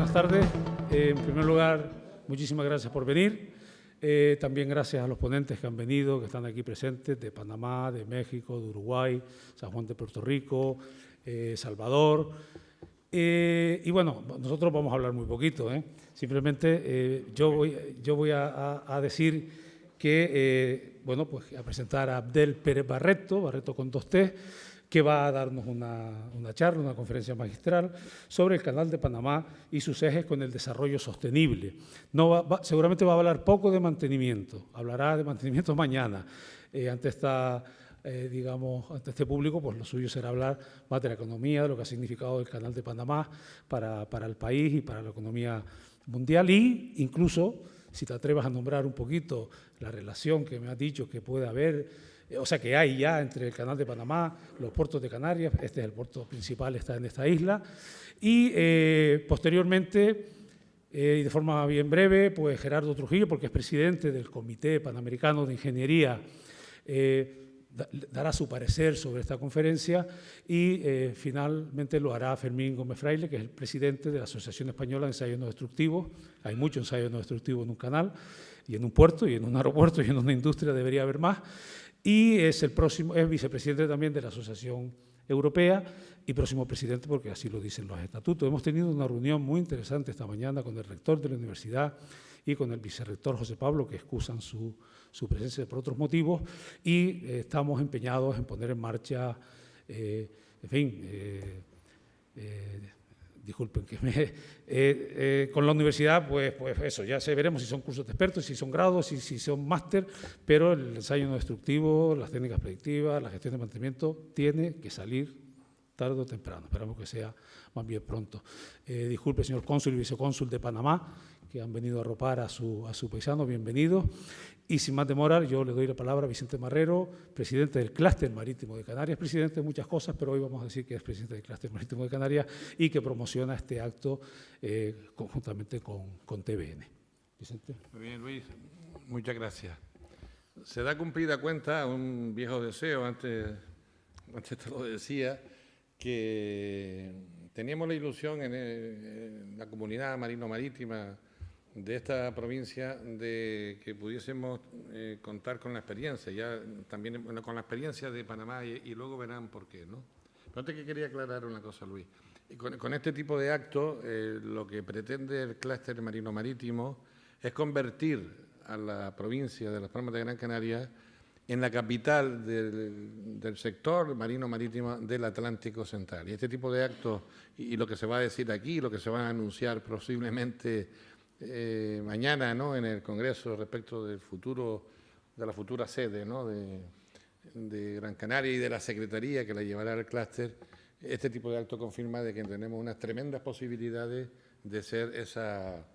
buenas tardes. En primer lugar, muchísimas gracias por venir. También gracias a los ponentes que han venido, que están aquí presentes, de Panamá, de México, de Uruguay, San Juan de Puerto Rico, Salvador. Y bueno, nosotros vamos a hablar muy poquito. Simplemente yo voy a decir que, bueno, pues a presentar a Abdel Pérez Barreto con 2T, que va a darnos una charla, una conferencia magistral sobre el Canal de Panamá y sus ejes con el desarrollo sostenible. Seguramente va a hablar poco de mantenimiento, hablará de mantenimiento mañana. Ante este público, pues lo suyo será hablar más de la economía, de lo que ha significado el Canal de Panamá para el país y para la economía mundial, y incluso, si te atrevas a nombrar un poquito la relación que me has dicho que puede haber, o sea, que hay ya entre el Canal de Panamá, los puertos de Canarias, este es el puerto principal, está en esta isla, y posteriormente, y de forma bien breve, pues Gerardo Trujillo, porque es presidente del Comité Panamericano de Ingeniería, dará su parecer sobre esta conferencia, y finalmente lo hará Fermín Gómez Fraile, que es el presidente de la Asociación Española de Ensayos No Destructivos. Hay muchos ensayos no destructivos en un canal, y en un puerto, y en un aeropuerto, y en una industria debería haber más. Y es vicepresidente también de la Asociación Europea y próximo presidente, porque así lo dicen los estatutos. Hemos tenido una reunión muy interesante esta mañana con el rector de la universidad y con el vicerrector José Pablo, que excusan su presencia por otros motivos, y estamos empeñados en poner en marcha, disculpen que con la universidad, pues eso, ya veremos si son cursos de expertos, si son grados, si son máster, pero el ensayo no destructivo, las técnicas predictivas, la gestión de mantenimiento, tiene que salir tarde o temprano. Esperamos que sea más bien pronto. Disculpe, señor cónsul y vicecónsul de Panamá, que han venido a arropar a su paisano, bienvenidos. Y sin más demora, yo le doy la palabra a Vicente Marrero, presidente del Clúster Marítimo de Canarias, presidente de muchas cosas, pero hoy vamos a decir que es presidente del Clúster Marítimo de Canarias y que promociona este acto conjuntamente con TVN. Vicente. Muy bien, Luis. Muchas gracias. Se da cumplida cuenta, un viejo deseo, antes te lo decía, que teníamos la ilusión en la comunidad marino-marítima de esta provincia de que pudiésemos contar con la experiencia, ya también con la experiencia de Panamá y luego verán por qué, ¿no? Pero antes que quería aclarar una cosa, Luis. Con este tipo de actos, lo que pretende el Clúster Marino-Marítimo es convertir a la provincia de Las Palmas de Gran Canaria en la capital del sector marino-marítimo del Atlántico Central. Y este tipo de actos, y lo que se va a decir aquí, lo que se va a anunciar posiblemente mañana, ¿no?, en el Congreso respecto de la futura sede, ¿no?, de Gran Canaria y de la Secretaría que la llevará el clúster, este tipo de acto confirma de que tenemos unas tremendas posibilidades de ser esa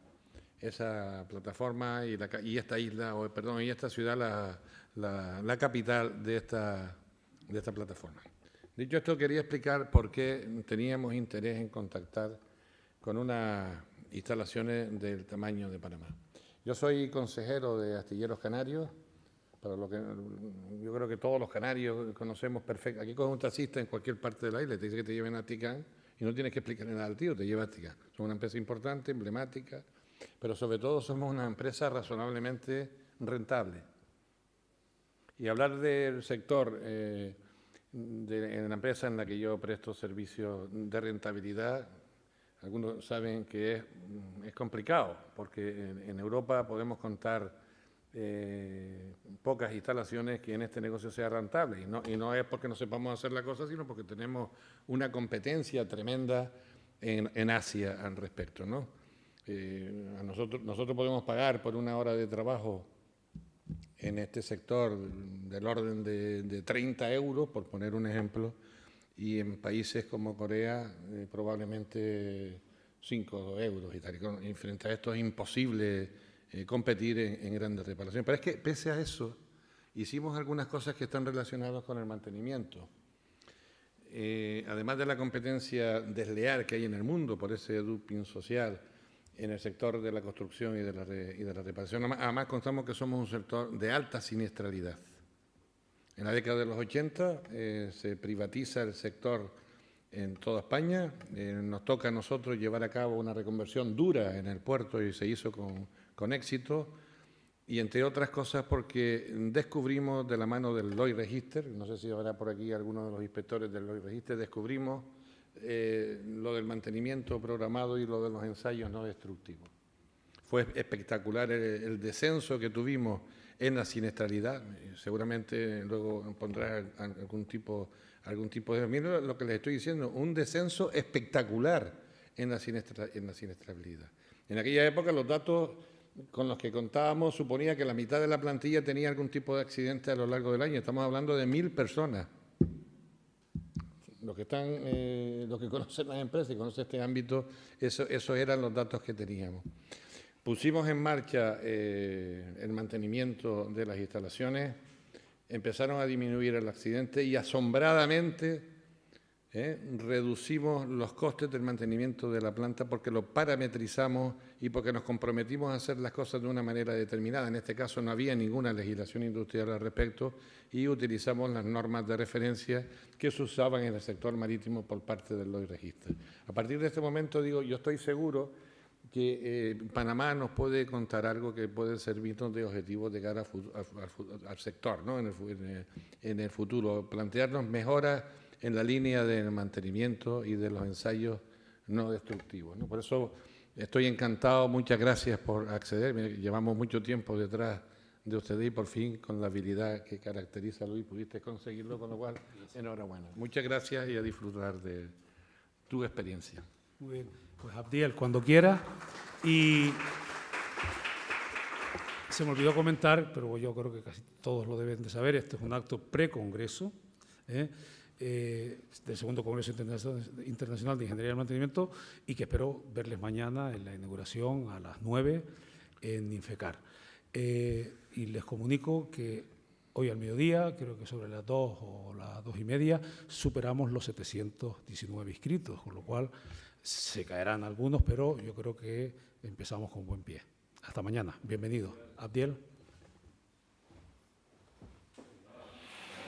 plataforma y esta isla, y esta ciudad la capital de esta plataforma. Dicho esto, quería explicar por qué teníamos interés en contactar con unas instalaciones del tamaño de Panamá. Yo soy consejero de Astilleros Canarios, para lo que yo creo que todos los canarios conocemos perfecto. Aquí coges un taxista en cualquier parte de la isla y te dice que te lleven a Ticán y no tienes que explicarle nada al tío, te lleva a Ticán. Somos una empresa importante, emblemática, pero sobre todo somos una empresa razonablemente rentable. Y hablar del sector de la empresa en la que yo presto servicios de rentabilidad, algunos saben que es complicado, porque en Europa podemos contar pocas instalaciones que en este negocio sea rentable. Y no es porque no sepamos hacer la cosa, sino porque tenemos una competencia tremenda en Asia al respecto, ¿no? Nosotros podemos pagar por una hora de trabajo en este sector del orden de 30 euros, por poner un ejemplo, y en países como Corea probablemente 5 euros y tal. Y frente a esto es imposible competir en grandes reparaciones. Pero es que pese a eso hicimos algunas cosas que están relacionadas con el mantenimiento. Además de la competencia desleal que hay en el mundo por ese dumping social en el sector de la construcción y de la reparación, además contamos que somos un sector de alta siniestralidad. En la década de los 80 se privatiza el sector en toda España. Nos toca a nosotros llevar a cabo una reconversión dura en el puerto y se hizo con éxito. Y entre otras cosas porque descubrimos de la mano del Lloyd's Register, no sé si habrá por aquí alguno de los inspectores del Lloyd's Register, descubrimos lo del mantenimiento programado y lo de los ensayos no destructivos. Fue espectacular el descenso que tuvimos en la siniestralidad. Seguramente luego pondrás algún tipo de... Mira lo que les estoy diciendo, un descenso espectacular en la siniestralidad. En aquella época los datos con los que contábamos suponía que la mitad de la plantilla tenía algún tipo de accidente a lo largo del año. Estamos hablando de 1000 personas. Los que conocen las empresas y conocen este ámbito, esos eran los datos que teníamos. Pusimos en marcha el mantenimiento de las instalaciones, empezaron a disminuir el accidente y asombradamente reducimos los costes del mantenimiento de la planta porque lo parametrizamos y porque nos comprometimos a hacer las cosas de una manera determinada. En este caso no había ninguna legislación industrial al respecto y utilizamos las normas de referencia que se usaban en el sector marítimo por parte del Lloyd's Register. A partir de este momento, digo, yo estoy seguro que Panamá nos puede contar algo que puede servirnos de objetivo de cara al sector, ¿no? en el futuro, plantearnos mejoras en la línea del mantenimiento y de los ensayos no destructivos, ¿no? Por eso estoy encantado, muchas gracias por acceder. Llevamos mucho tiempo detrás de ustedes y por fin, con la habilidad que caracteriza a Luis, pudiste conseguirlo, con lo cual, enhorabuena. Muchas gracias y a disfrutar de tu experiencia. Muy bien, pues Abdiel, cuando quiera. Y se me olvidó comentar, pero yo creo que casi todos lo deben de saber, este es un acto pre-congreso, del Segundo Congreso Internacional de Ingeniería del Mantenimiento y que espero verles mañana en la inauguración a las 9 en Infecar. Y les comunico que hoy al mediodía, creo que sobre las 2 o las 2:30, superamos los 719 inscritos, con lo cual se caerán algunos, pero yo creo que empezamos con buen pie. Hasta mañana. Bienvenido. Abdiel.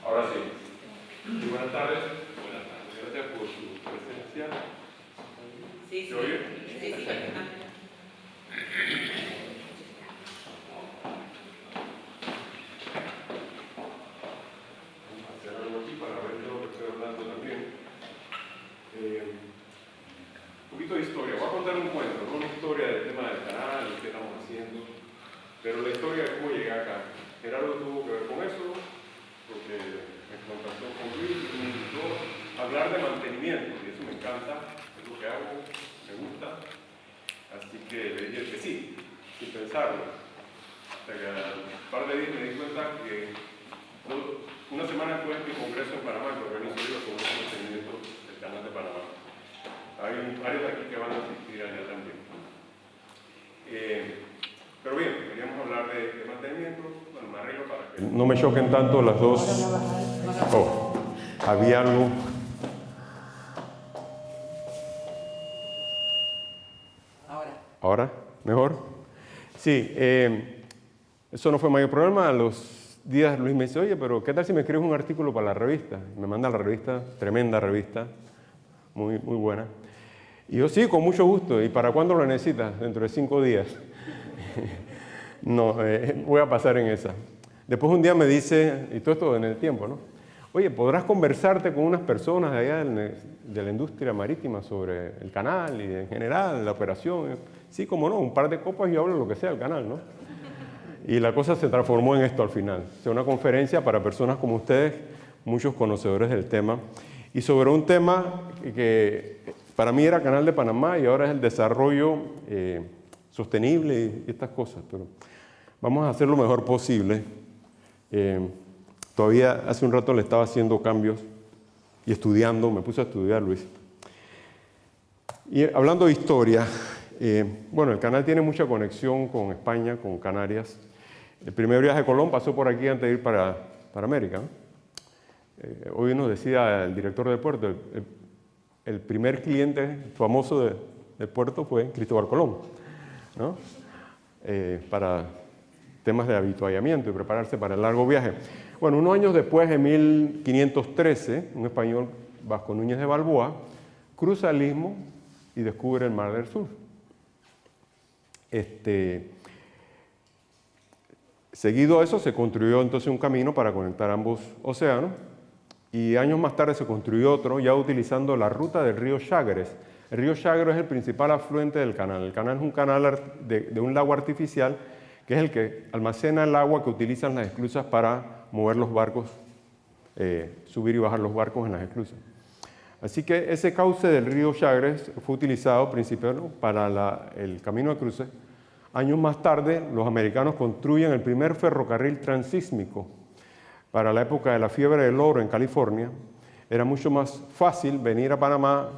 Ahora sí. Muy buenas tardes. Buenas tardes. Gracias por su presencia. Sí, ¿Se oye? Sí. Vamos a hacer algo aquí para ver de lo que estoy hablando también. Un poquito de historia. Voy a contar un cuento, no una historia del tema del canal, lo que estamos haciendo, pero la historia de cómo llegué acá. Gerardo tuvo que ver con eso, porque me contactó con Luis y me invitó a hablar de mantenimiento, y eso me encanta, es lo que hago, me gusta, así que le dije que sí, sin pensarlo. Hasta que al par de días me di cuenta que una semana después de mi congreso en Panamá, que organizo yo con el mantenimiento del canal de Panamá, hay varios de aquí que van a asistir allá también. Pero bien, queríamos hablar de mantenimiento. Bueno, me arreglo para que no me choquen tanto las dos. Oh, había algo. ¿Ahora? ¿Mejor? Sí, eso no fue mayor problema. A los días Luis me dice, oye, pero ¿qué tal si me escribes un artículo para la revista? Me manda la revista, tremenda revista, muy buena. Y yo, sí, con mucho gusto. ¿Y para cuándo lo necesitas? Dentro de 5 días. No, voy a pasar en esa. Después un día me dice, y todo esto en el tiempo, ¿no? Oye, ¿podrás conversarte con unas personas de allá de la industria marítima sobre el canal y en general la operación? Sí, como no, un par de copas y hablo lo que sea del canal, ¿no? Y la cosa se transformó en esto al final. O sea, una conferencia para personas como ustedes, muchos conocedores del tema, y sobre un tema que para mí era Canal de Panamá y ahora es el desarrollo sostenible y estas cosas, pero vamos a hacer lo mejor posible. Todavía hace un rato le estaba haciendo cambios y estudiando, me puse a estudiar, Luis. Y hablando de historia, bueno, el canal tiene mucha conexión con España, con Canarias. El primer viaje de Colón pasó por aquí antes de ir para América, ¿no? Hoy nos decía el director del puerto, el primer cliente famoso del puerto fue Cristóbal Colón, ¿no? Para temas de avituallamiento y prepararse para el largo viaje. Bueno, unos años después, en 1513, un español, Vasco Núñez de Balboa, cruza el istmo y descubre el Mar del Sur. Seguido a eso se construyó entonces un camino para conectar ambos océanos y años más tarde se construyó otro ya utilizando la ruta del río Chagres. El río Chagres es el principal afluente del canal. El canal es un canal de un lago artificial que es el que almacena el agua que utilizan las esclusas para mover los barcos, subir y bajar los barcos en las esclusas. Así que ese cauce del río Chagres fue utilizado principalmente para el camino de cruce. Años más tarde, los americanos construyen el primer ferrocarril transísmico. Para la época de la fiebre del oro en California, era mucho más fácil venir a Panamá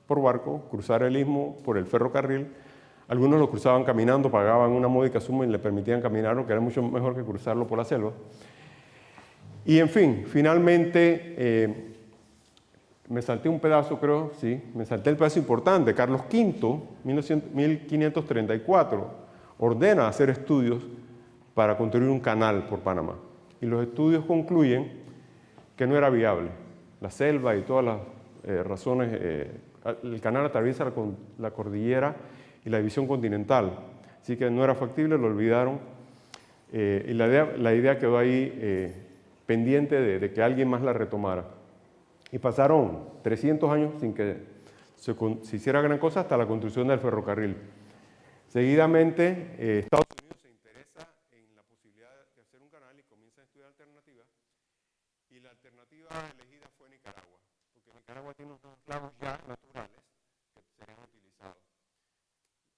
por barco, cruzar el istmo por el ferrocarril. Algunos lo cruzaban caminando, pagaban una módica suma y le permitían caminarlo, que era mucho mejor que cruzarlo por la selva. Y en fin, finalmente, me salté un pedazo, creo, sí, me salté el pedazo importante. Carlos V, 1534, ordena hacer estudios para construir un canal por Panamá. Y los estudios concluyen que no era viable. La selva y todas las razones, el canal atraviesa la cordillera y la división continental. Así que no era factible, lo olvidaron. Y la idea quedó ahí pendiente de que alguien más la retomara. Y pasaron 300 años sin que se hiciera gran cosa hasta la construcción del ferrocarril. Seguidamente, Estados Unidos se interesa en la posibilidad de hacer un canal y comienza a estudiar alternativas. Y la alternativa elegida fue Nicaragua, porque Nicaragua tiene unos lagos ya naturales que serían utilizados.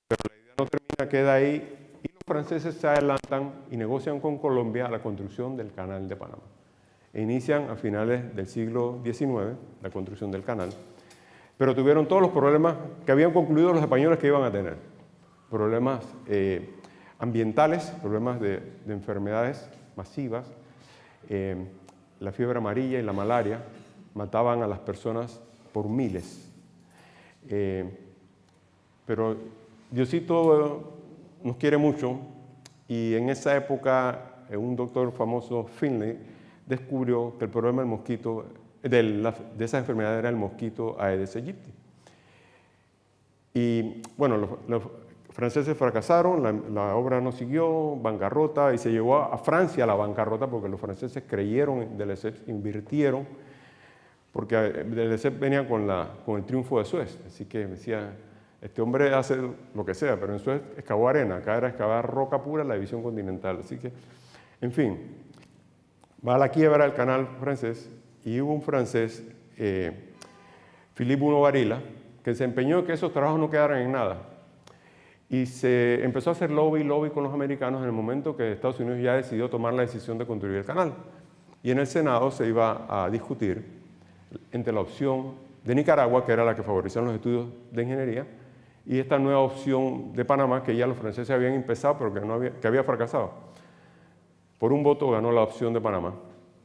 Pero la idea no termina, queda ahí, y los franceses se adelantan y negocian con Colombia la construcción del canal de Panamá. E inician a finales del siglo XIX la construcción del canal, pero tuvieron todos los problemas que habían concluido los españoles que iban a tener. Problemas ambientales, problemas de enfermedades masivas, la fiebre amarilla y la malaria mataban a las personas por miles. Pero Diosito nos quiere mucho y en esa época un doctor famoso, Finlay, descubrió que el problema del mosquito, de esa enfermedad era el mosquito Aedes aegypti. Y bueno, los franceses fracasaron, la obra no siguió, bancarrota, y se llevó a Francia a la bancarrota porque los franceses creyeron en Lesseps, invirtieron, porque Lesseps venía con el triunfo de Suez, así que decía, este hombre hace lo que sea, pero en Suez excavó arena, acá era excavar roca pura en la división continental, así que, en fin, va a la quiebra del canal francés, y hubo un francés, Philippe Bourneau-Barilla, que se empeñó en que esos trabajos no quedaran en nada. Y se empezó a hacer lobby con los americanos en el momento que Estados Unidos ya decidió tomar la decisión de construir el canal. Y en el Senado se iba a discutir entre la opción de Nicaragua, que era la que favorecía los estudios de ingeniería, y esta nueva opción de Panamá, que ya los franceses habían empezado, pero que había fracasado. Por un voto ganó la opción de Panamá.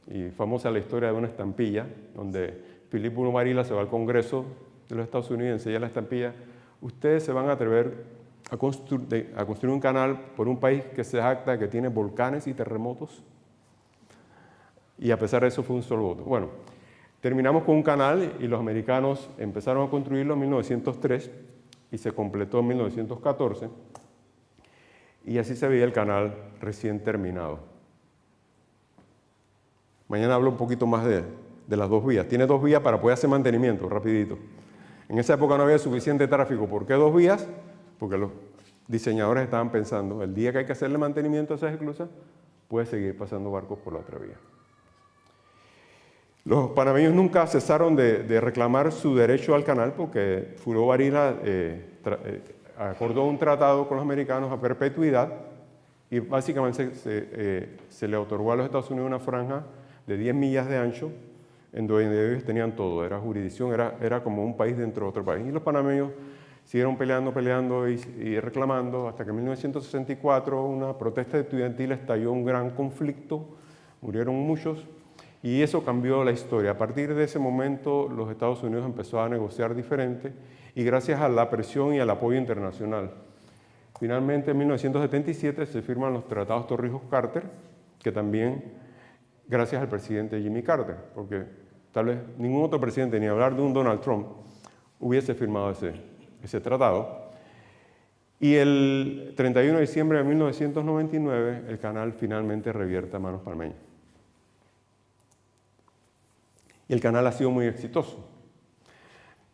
Y famosa la historia de una estampilla, donde Philippe Bourneau-Barilla se va al Congreso de los Estados Unidos y enseña la estampilla. Ustedes se van a atrever a construir un canal por un país que se jacta que tiene volcanes y terremotos. Y a pesar de eso fue un solo voto. Bueno, terminamos con un canal y los americanos empezaron a construirlo en 1903 y se completó en 1914. Y así se veía el canal recién terminado. Mañana hablo un poquito más de las dos vías. Tiene dos vías para poder hacer mantenimiento, rapidito. En esa época no había suficiente tráfico. ¿Por qué dos vías? Porque los diseñadores estaban pensando, el día que hay que hacerle mantenimiento a esas esclusas, puede seguir pasando barcos por la otra vía. Los panameños nunca cesaron de reclamar su derecho al canal porque Bourneau-Barilla acordó un tratado con los americanos a perpetuidad y básicamente se le otorgó a los Estados Unidos una franja de 10 millas de ancho en donde ellos tenían todo, era jurisdicción, era como un país dentro de otro país. Y los panameños siguieron peleando y reclamando hasta que en 1964 una protesta estudiantil estalló un gran conflicto, murieron muchos y eso cambió la historia. A partir de ese momento los Estados Unidos empezó a negociar diferente y gracias a la presión y al apoyo internacional. Finalmente en 1977 se firman los tratados Torrijos-Carter, que también gracias al presidente Jimmy Carter, porque tal vez ningún otro presidente, ni hablar de un Donald Trump, hubiese firmado ese tratado. Y el 31 de diciembre de 1999, el canal finalmente revierte a manos panameñas. Y el canal ha sido muy exitoso.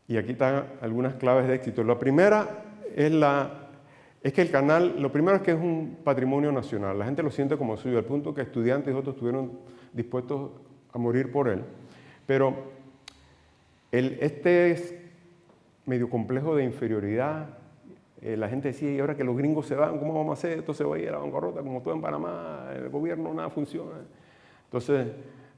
Y aquí están algunas claves de éxito. La primera es que el canal, lo primero es que es un patrimonio nacional. La gente lo siente como suyo, al punto que estudiantes y otros estuvieron dispuestos a morir por él. Pero este es medio complejo de inferioridad. La gente decía, y ahora que los gringos se van, ¿cómo vamos a hacer? Esto se va a ir a la bancarrota, como todo en Panamá, el gobierno nada funciona. Entonces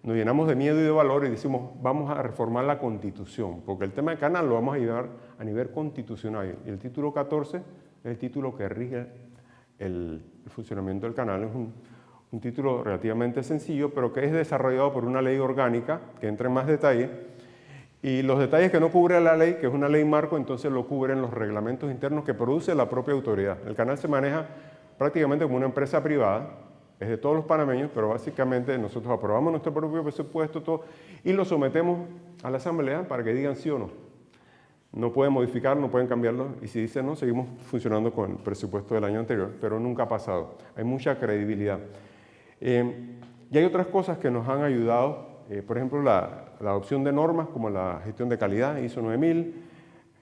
nos llenamos de miedo y de valor y decimos, vamos a reformar la Constitución, porque el tema del canal lo vamos a llevar a nivel constitucional. Y el título 14 es el título que rige el funcionamiento del canal. Es un título relativamente sencillo, pero que es desarrollado por una ley orgánica que entra en más detalle. Y los detalles que no cubre la ley, que es una ley marco, entonces lo cubren los reglamentos internos que produce la propia autoridad. El canal se maneja prácticamente como una empresa privada, es de todos los panameños, pero básicamente nosotros aprobamos nuestro propio presupuesto todo, y lo sometemos a la asamblea para que digan sí o no. No pueden modificar, no pueden cambiarlo, y si dicen no, seguimos funcionando con el presupuesto del año anterior, pero nunca ha pasado. Hay mucha credibilidad. Y hay otras cosas que nos han ayudado, por ejemplo, la adopción de normas como la gestión de calidad, ISO 9000,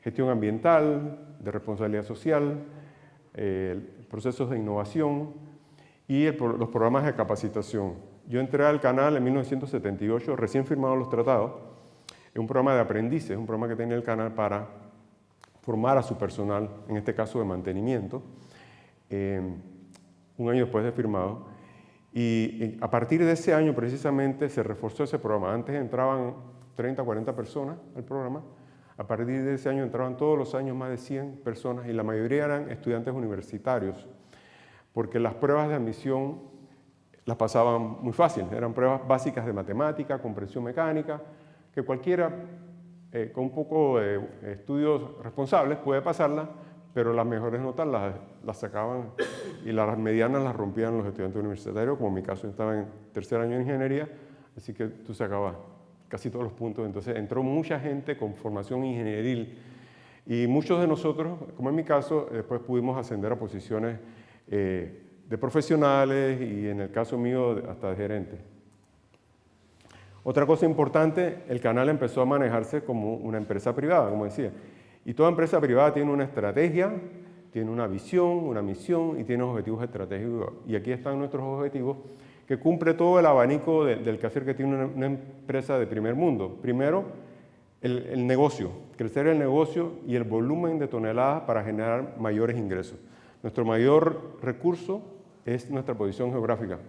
gestión ambiental, de responsabilidad social, procesos de innovación y los programas de capacitación. Yo entré al canal en 1978, recién firmados los tratados. Es un programa de aprendices, un programa que tenía el canal para formar a su personal, en este caso de mantenimiento, un año después de firmado. Y a partir de ese año precisamente se reforzó ese programa. Antes entraban 30, 40 personas al programa. A partir de ese año entraban todos los años más de 100 personas y la mayoría eran estudiantes universitarios, porque las pruebas de admisión las pasaban muy fácil. Eran pruebas básicas de matemática, comprensión mecánica, que cualquiera con un poco de estudios responsables puede pasarlas, pero las mejores notas las sacaban y las medianas las rompían los estudiantes universitarios, como en mi caso, yo estaba en tercer año de ingeniería, así que tú sacabas casi todos los puntos. Entonces entró mucha gente con formación ingenieril y muchos de nosotros, como en mi caso, después pudimos ascender a posiciones de profesionales y en el caso mío hasta de gerente. Otra cosa importante, el canal empezó a manejarse como una empresa privada, como decía. Y toda empresa privada tiene una estrategia, tiene una visión, una misión y tiene objetivos estratégicos. Y aquí están nuestros objetivos, que cumple todo el abanico del quehacer que tiene una empresa de primer mundo. Primero, el negocio, crecer el negocio y el volumen de toneladas para generar mayores ingresos. Nuestro mayor recurso es nuestra posición geográfica.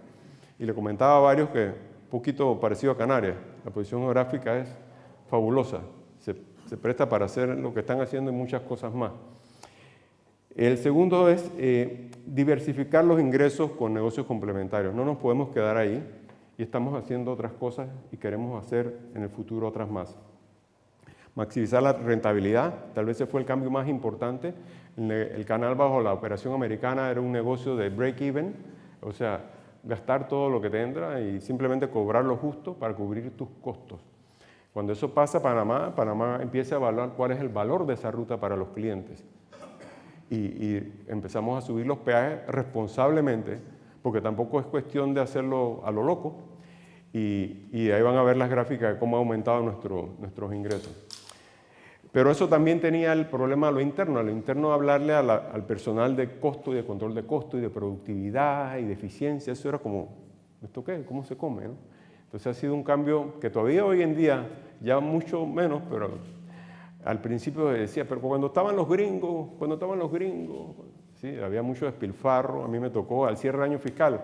Y le comentaba a varios que, un poquito parecido a Canarias, la posición geográfica es fabulosa. Se presta para hacer lo que están haciendo y muchas cosas más. El segundo es diversificar los ingresos con negocios complementarios. No nos podemos quedar ahí y estamos haciendo otras cosas y queremos hacer en el futuro otras más. Maximizar la rentabilidad, tal vez ese fue el cambio más importante. El canal bajo la operación americana era un negocio de break-even, o sea, gastar todo lo que te entra y simplemente cobrar lo justo para cubrir tus costos. Cuando eso pasa a Panamá empieza a evaluar cuál es el valor de esa ruta para los clientes. Y empezamos a subir los peajes responsablemente, porque tampoco es cuestión de hacerlo a lo loco. Y ahí van a ver las gráficas de cómo ha aumentado nuestros ingresos. Pero eso también tenía el problema a lo interno hablarle al personal de costo y de control de costo y de productividad y de eficiencia. Eso era como, ¿esto qué? ¿Cómo se come? ¿No? Entonces ha sido un cambio que todavía hoy en día, ya mucho menos, pero al principio decía, pero cuando estaban los gringos, sí, había mucho despilfarro. A mí me tocó al cierre del año fiscal,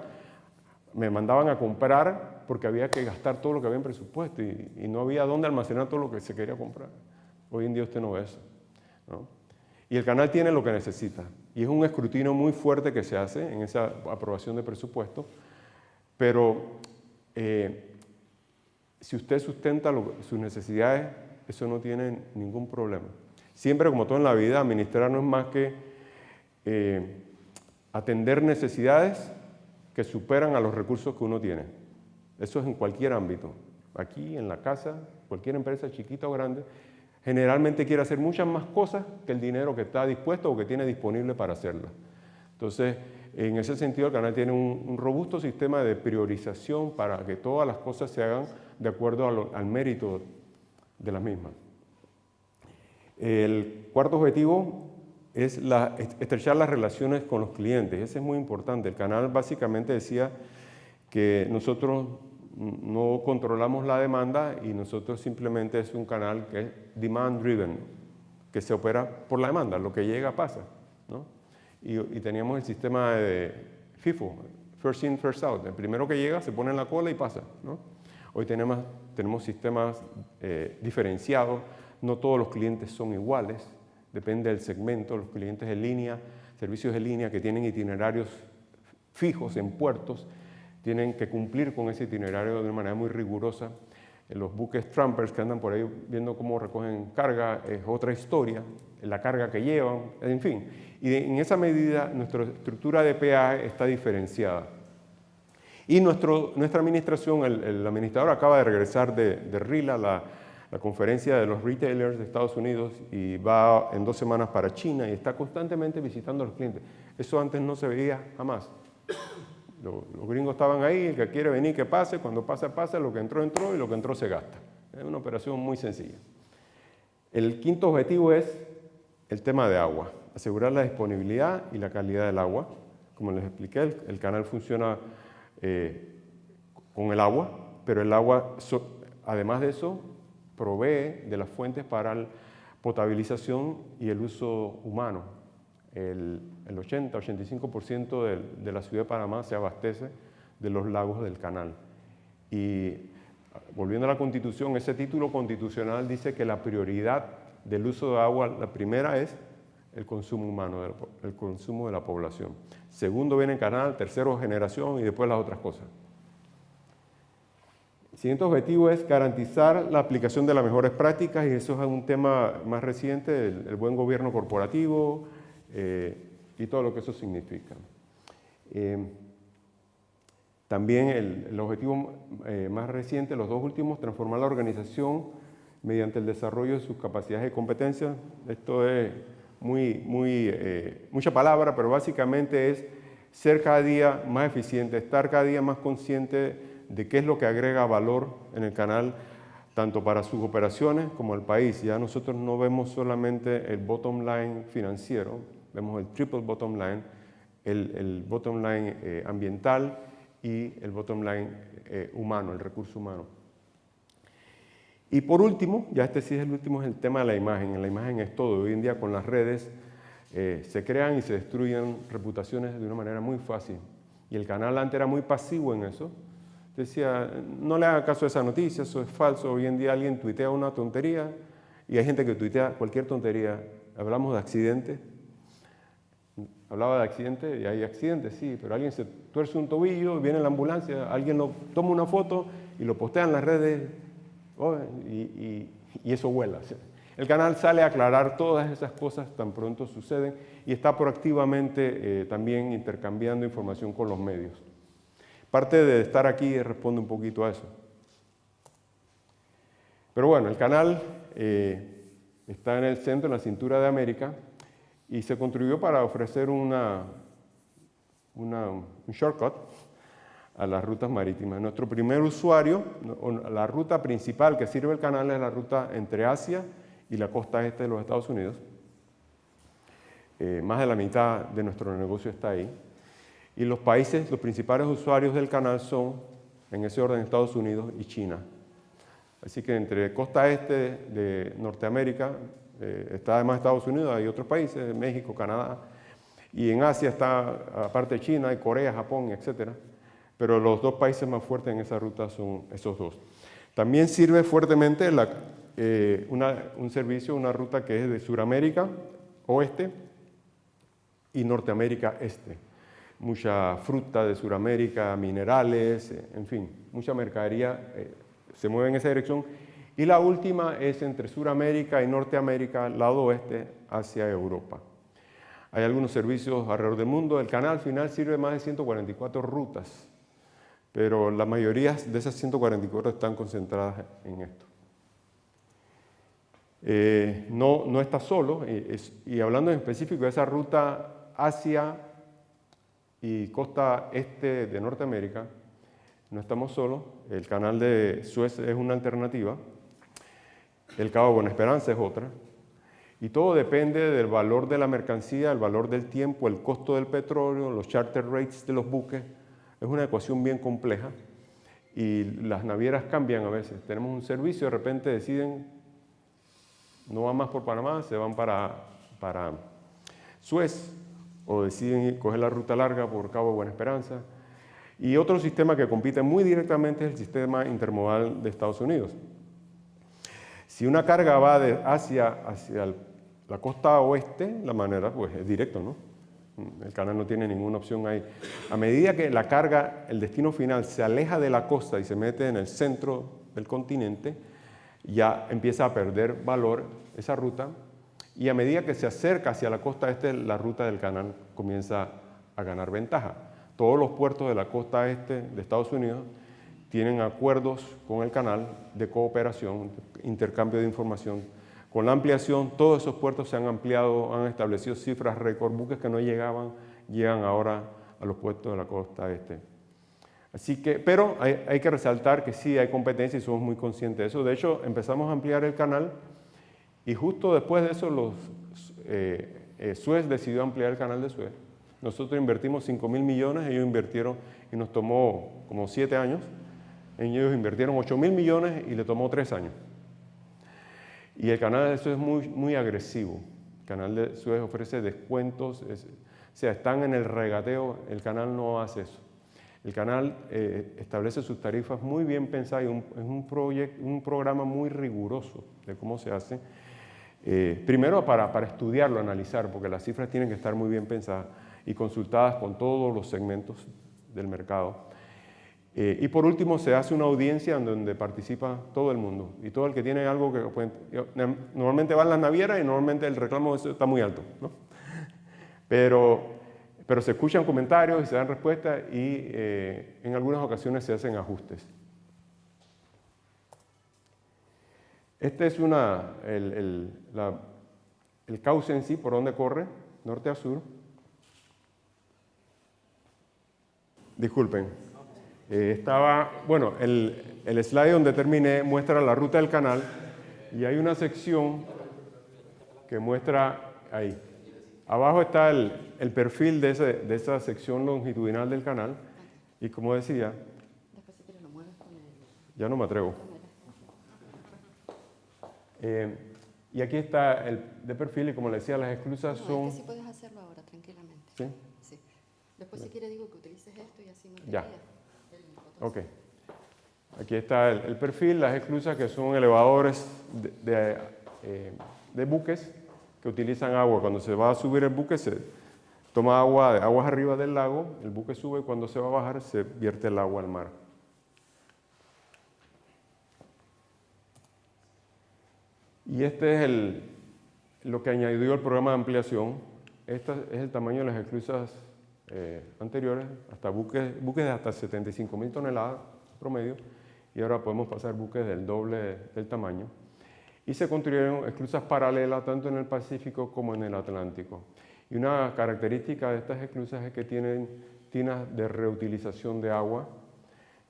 me mandaban a comprar porque había que gastar todo lo que había en presupuesto y no había dónde almacenar todo lo que se quería comprar. Hoy en día usted no ve eso, ¿no? Y el canal tiene lo que necesita y es un escrutinio muy fuerte que se hace en esa aprobación de presupuesto, pero si usted sustenta sus necesidades, eso no tiene ningún problema. Siempre, como todo en la vida, administrar no es más que atender necesidades que superan a los recursos que uno tiene. Eso es en cualquier ámbito. Aquí, en la casa, cualquier empresa chiquita o grande, generalmente quiere hacer muchas más cosas que el dinero que está dispuesto o que tiene disponible para hacerlas. Entonces, en ese sentido, el canal tiene un robusto sistema de priorización para que todas las cosas se hagan de acuerdo al mérito de las mismas. El cuarto objetivo es estrechar las relaciones con los clientes. Ese es muy importante. El canal básicamente decía que nosotros no controlamos la demanda y nosotros simplemente es un canal que es demand driven, que se opera por la demanda, lo que llega pasa, ¿no? Y teníamos el sistema de FIFO, first in, first out. El primero que llega se pone en la cola y pasa, ¿no? Hoy tenemos sistemas diferenciados, no todos los clientes son iguales, depende del segmento. Los clientes en línea, servicios en línea que tienen itinerarios fijos en puertos, tienen que cumplir con ese itinerario de una manera muy rigurosa. Los buques trampers que andan por ahí viendo cómo recogen carga es otra historia, la carga que llevan, en fin. Y en esa medida nuestra estructura de peaje está diferenciada. Y nuestra administración, el administrador acaba de regresar de RILA, la conferencia de los retailers de Estados Unidos, y va en 2 semanas para China y está constantemente visitando a los clientes. Eso antes no se veía jamás. Los gringos estaban ahí, el que quiere venir que pase, cuando pasa, pasa, lo que entró, entró y lo que entró se gasta. Es una operación muy sencilla. El quinto objetivo es el tema de agua, asegurar la disponibilidad y la calidad del agua. Como les expliqué, el canal funciona con el agua, pero el agua, además de eso, provee de las fuentes para la potabilización y el uso humano. El 80-85% de la ciudad de Panamá se abastece de los lagos del canal. Y volviendo a la Constitución, ese título constitucional dice que la prioridad del uso de agua, la primera es el consumo humano, el consumo de la población. Segundo viene el canal, tercero generación y después las otras cosas. El siguiente objetivo es garantizar la aplicación de las mejores prácticas, y eso es un tema más reciente, el buen gobierno corporativo, y todo lo que eso significa. También el objetivo más reciente, los 2 últimos, transformar la organización mediante el desarrollo de sus capacidades y competencias. Esto es mucha palabra, pero básicamente es ser cada día más eficiente, estar cada día más consciente de qué es lo que agrega valor en el canal, tanto para sus operaciones como el país. Ya nosotros no vemos solamente el bottom line financiero, vemos el triple bottom line, el bottom line ambiental y el bottom line humano, el recurso humano. Y por último, ya este sí es el último, es el tema de la imagen. La imagen es todo. Hoy en día con las redes se crean y se destruyen reputaciones de una manera muy fácil. Y el canal antes era muy pasivo en eso. Decía, no le haga caso a esa noticia, eso es falso. Hoy en día alguien tuitea una tontería y hay gente que tuitea cualquier tontería. Hablamos de accidentes. Hablaba de accidentes y hay accidentes, sí, pero alguien se tuerce un tobillo, viene la ambulancia, alguien lo toma una foto y lo postea en las redes, y eso vuela. El canal sale a aclarar todas esas cosas tan pronto suceden y está proactivamente también intercambiando información con los medios. Parte de estar aquí responde un poquito a eso. Pero bueno, el canal está en el centro, en la cintura de América, y se construyó para ofrecer un shortcut a las rutas marítimas. Nuestro primer usuario, la ruta principal que sirve el canal, es la ruta entre Asia y la costa este de los Estados Unidos. Más de la mitad de nuestro negocio está ahí. Y los principales usuarios del canal son, en ese orden, Estados Unidos y China. Así que entre costa este de Norteamérica está además Estados Unidos, hay otros países, México, Canadá, y en Asia está, aparte de China, hay Corea, Japón, etc. Pero los 2 países más fuertes en esa ruta son esos 2. También sirve fuertemente un servicio, una ruta que es de Sudamérica oeste y Norteamérica este. Mucha fruta de Sudamérica, minerales, en fin, mucha mercadería se mueve en esa dirección. Y la última es entre Sudamérica y Norteamérica, lado oeste, hacia Europa. Hay algunos servicios alrededor del mundo. El canal al final sirve más de 144 rutas, pero la mayoría de esas 144 están concentradas en esto. no está solo, y hablando en específico de esa ruta Asia y costa este de Norteamérica, no estamos solos. El canal de Suez es una alternativa, el Cabo de Buena Esperanza es otra, y todo depende del valor de la mercancía, el valor del tiempo, el costo del petróleo, los charter rates de los buques. Es una ecuación bien compleja y las navieras cambian a veces. Tenemos un servicio, de repente deciden, no van más por Panamá, se van para Suez, o deciden coger la ruta larga por Cabo de Buena Esperanza. Y otro sistema que compite muy directamente es el sistema intermodal de Estados Unidos. Si una carga va de hacia la costa oeste, la manera pues es directo, ¿no? El canal no tiene ninguna opción ahí. A medida que la carga, el destino final, se aleja de la costa y se mete en el centro del continente, ya empieza a perder valor esa ruta, y a medida que se acerca hacia la costa este, la ruta del canal comienza a ganar ventaja. Todos los puertos de la costa este de Estados Unidos tienen acuerdos con el canal de cooperación, intercambio de información. Con la ampliación, todos esos puertos se han ampliado, han establecido cifras récord, buques que no llegan ahora a los puertos de la costa este. Así que, pero hay que resaltar que sí hay competencia y somos muy conscientes de eso. De hecho, empezamos a ampliar el canal y justo después de eso Suez decidió ampliar el canal de Suez. Nosotros invertimos 5.000 millones, ellos invirtieron y nos tomó como 7 años. Ellos invirtieron 8.000 millones y le tomó 3 años. Y el canal de Suez es muy agresivo. El canal de Suez ofrece descuentos, o sea, están en el regateo, el canal no hace eso. El canal establece sus tarifas muy bien pensadas, es un programa muy riguroso de cómo se hace. Primero para estudiarlo, analizar, porque las cifras tienen que estar muy bien pensadas y consultadas con todos los segmentos del mercado. Y por último, se hace una audiencia en donde participa todo el mundo y todo el que tiene algo que... normalmente van las navieras y normalmente el reclamo está muy alto, ¿no? Pero se escuchan comentarios y se dan respuestas y en algunas ocasiones se hacen ajustes. Este es el cauce en sí, por donde corre, norte a sur. Disculpen. Bueno, el slide donde terminé muestra la ruta del canal y hay una sección que muestra ahí. Abajo está el perfil de esa sección longitudinal del canal y como decía, ya no me atrevo. Y aquí está el de perfil y como le decía, las esclusas son... Es que sí puedes hacerlo ahora, tranquilamente. ¿Sí? Sí. Después si quieres digo que utilices esto y así no te Ya. queda. Ok. Aquí está el perfil, las esclusas que son elevadores de buques que utilizan agua. Cuando se va a subir el buque se toma agua de aguas arriba del lago, el buque sube y cuando se va a bajar se vierte el agua al mar. Y este es lo que añadió el programa de ampliación. Este es el tamaño de las esclusas anteriores, hasta buques de hasta 75.000 toneladas promedio, y ahora podemos pasar buques del doble del tamaño. Y se construyeron esclusas paralelas tanto en el Pacífico como en el Atlántico. Y una característica de estas esclusas es que tienen tinas de reutilización de agua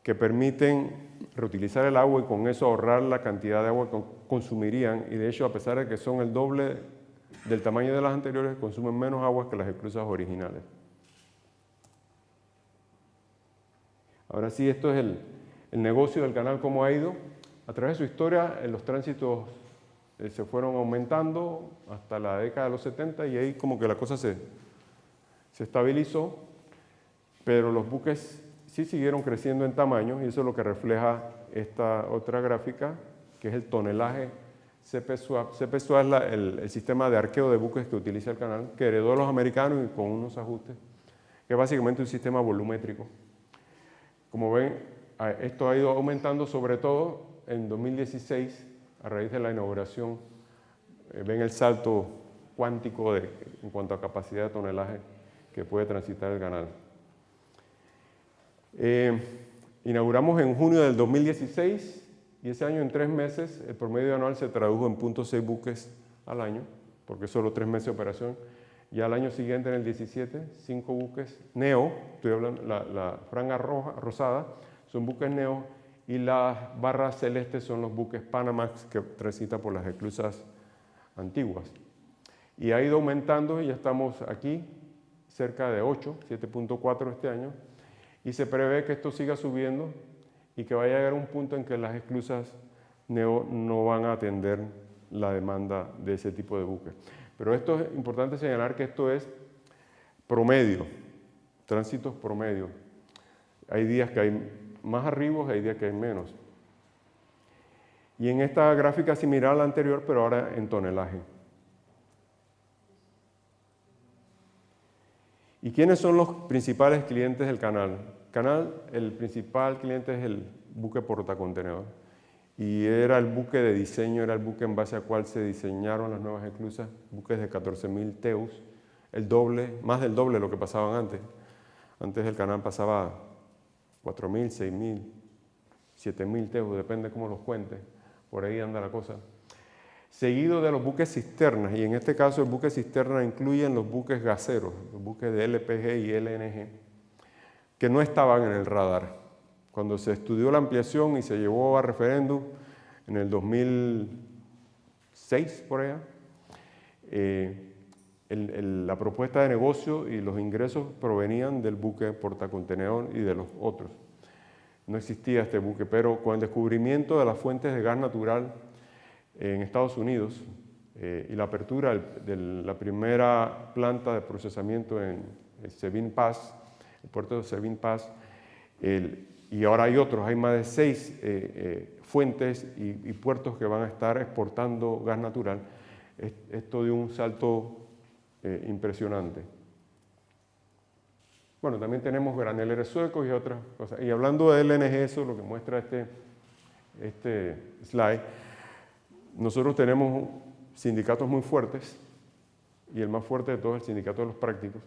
que permiten reutilizar el agua y con eso ahorrar la cantidad de agua que consumirían, y de hecho, a pesar de que son el doble del tamaño de las anteriores, consumen menos agua que las esclusas originales. Ahora sí, esto es el negocio del canal, cómo ha ido. A través de su historia, los tránsitos se fueron aumentando hasta la década de los 70 y ahí como que la cosa se estabilizó, pero los buques sí siguieron creciendo en tamaño y eso es lo que refleja esta otra gráfica, que es el tonelaje CP-Swap. CP-Swap es el sistema de arqueo de buques que utiliza el canal, que heredó a los americanos y con unos ajustes, que es básicamente un sistema volumétrico. Como ven, esto ha ido aumentando, sobre todo en 2016, a raíz de la inauguración. Ven el salto cuántico en cuanto a capacidad de tonelaje que puede transitar el canal. Inauguramos en junio del 2016 y ese año en 3 meses el promedio anual se tradujo en 0.6 buques al año, porque solo 3 meses de operación. Y al año siguiente, en el 17, 5 buques neo, estoy hablando, la franja rosada, son buques neo, y las barras celestes son los buques Panamax que transitan por las esclusas antiguas. Y ha ido aumentando y ya estamos aquí, cerca de 8, 7.4 este año, y se prevé que esto siga subiendo y que vaya a llegar a un punto en que las esclusas neo no van a atender la demanda de ese tipo de buques. Pero esto es importante señalar que esto es promedio, tránsitos promedio. Hay días que hay más arribos, hay días que hay menos. Y en esta gráfica similar a la anterior, pero ahora en tonelaje. ¿Y quiénes son los principales clientes del canal? El principal cliente es el buque portacontenedor. Y era el buque de diseño, era el buque en base al cual se diseñaron las nuevas esclusas, buques de 14.000 teus, el doble, más del doble de lo que pasaban antes. Antes el canal pasaba 4.000, 6.000, 7.000 teus, depende cómo los cuentes, por ahí anda la cosa. Seguido de los buques cisternas, y en este caso el buque cisterna incluyen los buques gaseros, los buques de LPG y LNG, que no estaban en el radar. Cuando se estudió la ampliación y se llevó a referéndum en el 2006, por allá, la propuesta de negocio y los ingresos provenían del buque portacontenedor y de los otros. No existía este buque, pero con el descubrimiento de las fuentes de gas natural en Estados Unidos y la apertura de la primera planta de procesamiento en el Sabine Pass, el puerto de Sabine Pass, y ahora hay otros, hay más de 6 fuentes y puertos que van a estar exportando gas natural. Esto dio un salto impresionante. Bueno, también tenemos graneleros suecos y otras cosas. Y hablando de LNG, eso es lo que muestra este slide. Nosotros tenemos sindicatos muy fuertes, y el más fuerte de todos es el sindicato de los prácticos.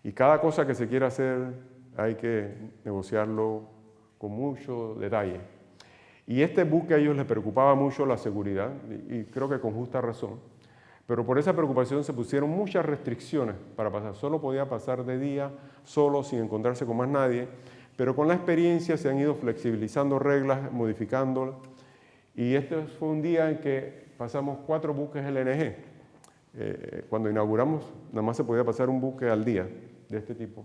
Y cada cosa que se quiera hacer hay que negociarlo con mucho detalle. Y este buque a ellos les preocupaba mucho la seguridad, y creo que con justa razón. Pero por esa preocupación se pusieron muchas restricciones para pasar. Solo podía pasar de día, solo, sin encontrarse con más nadie. Pero con la experiencia se han ido flexibilizando reglas, modificándolas. Y este fue un día en que pasamos 4 buques LNG. Cuando inauguramos, nada más se podía pasar un buque al día de este tipo.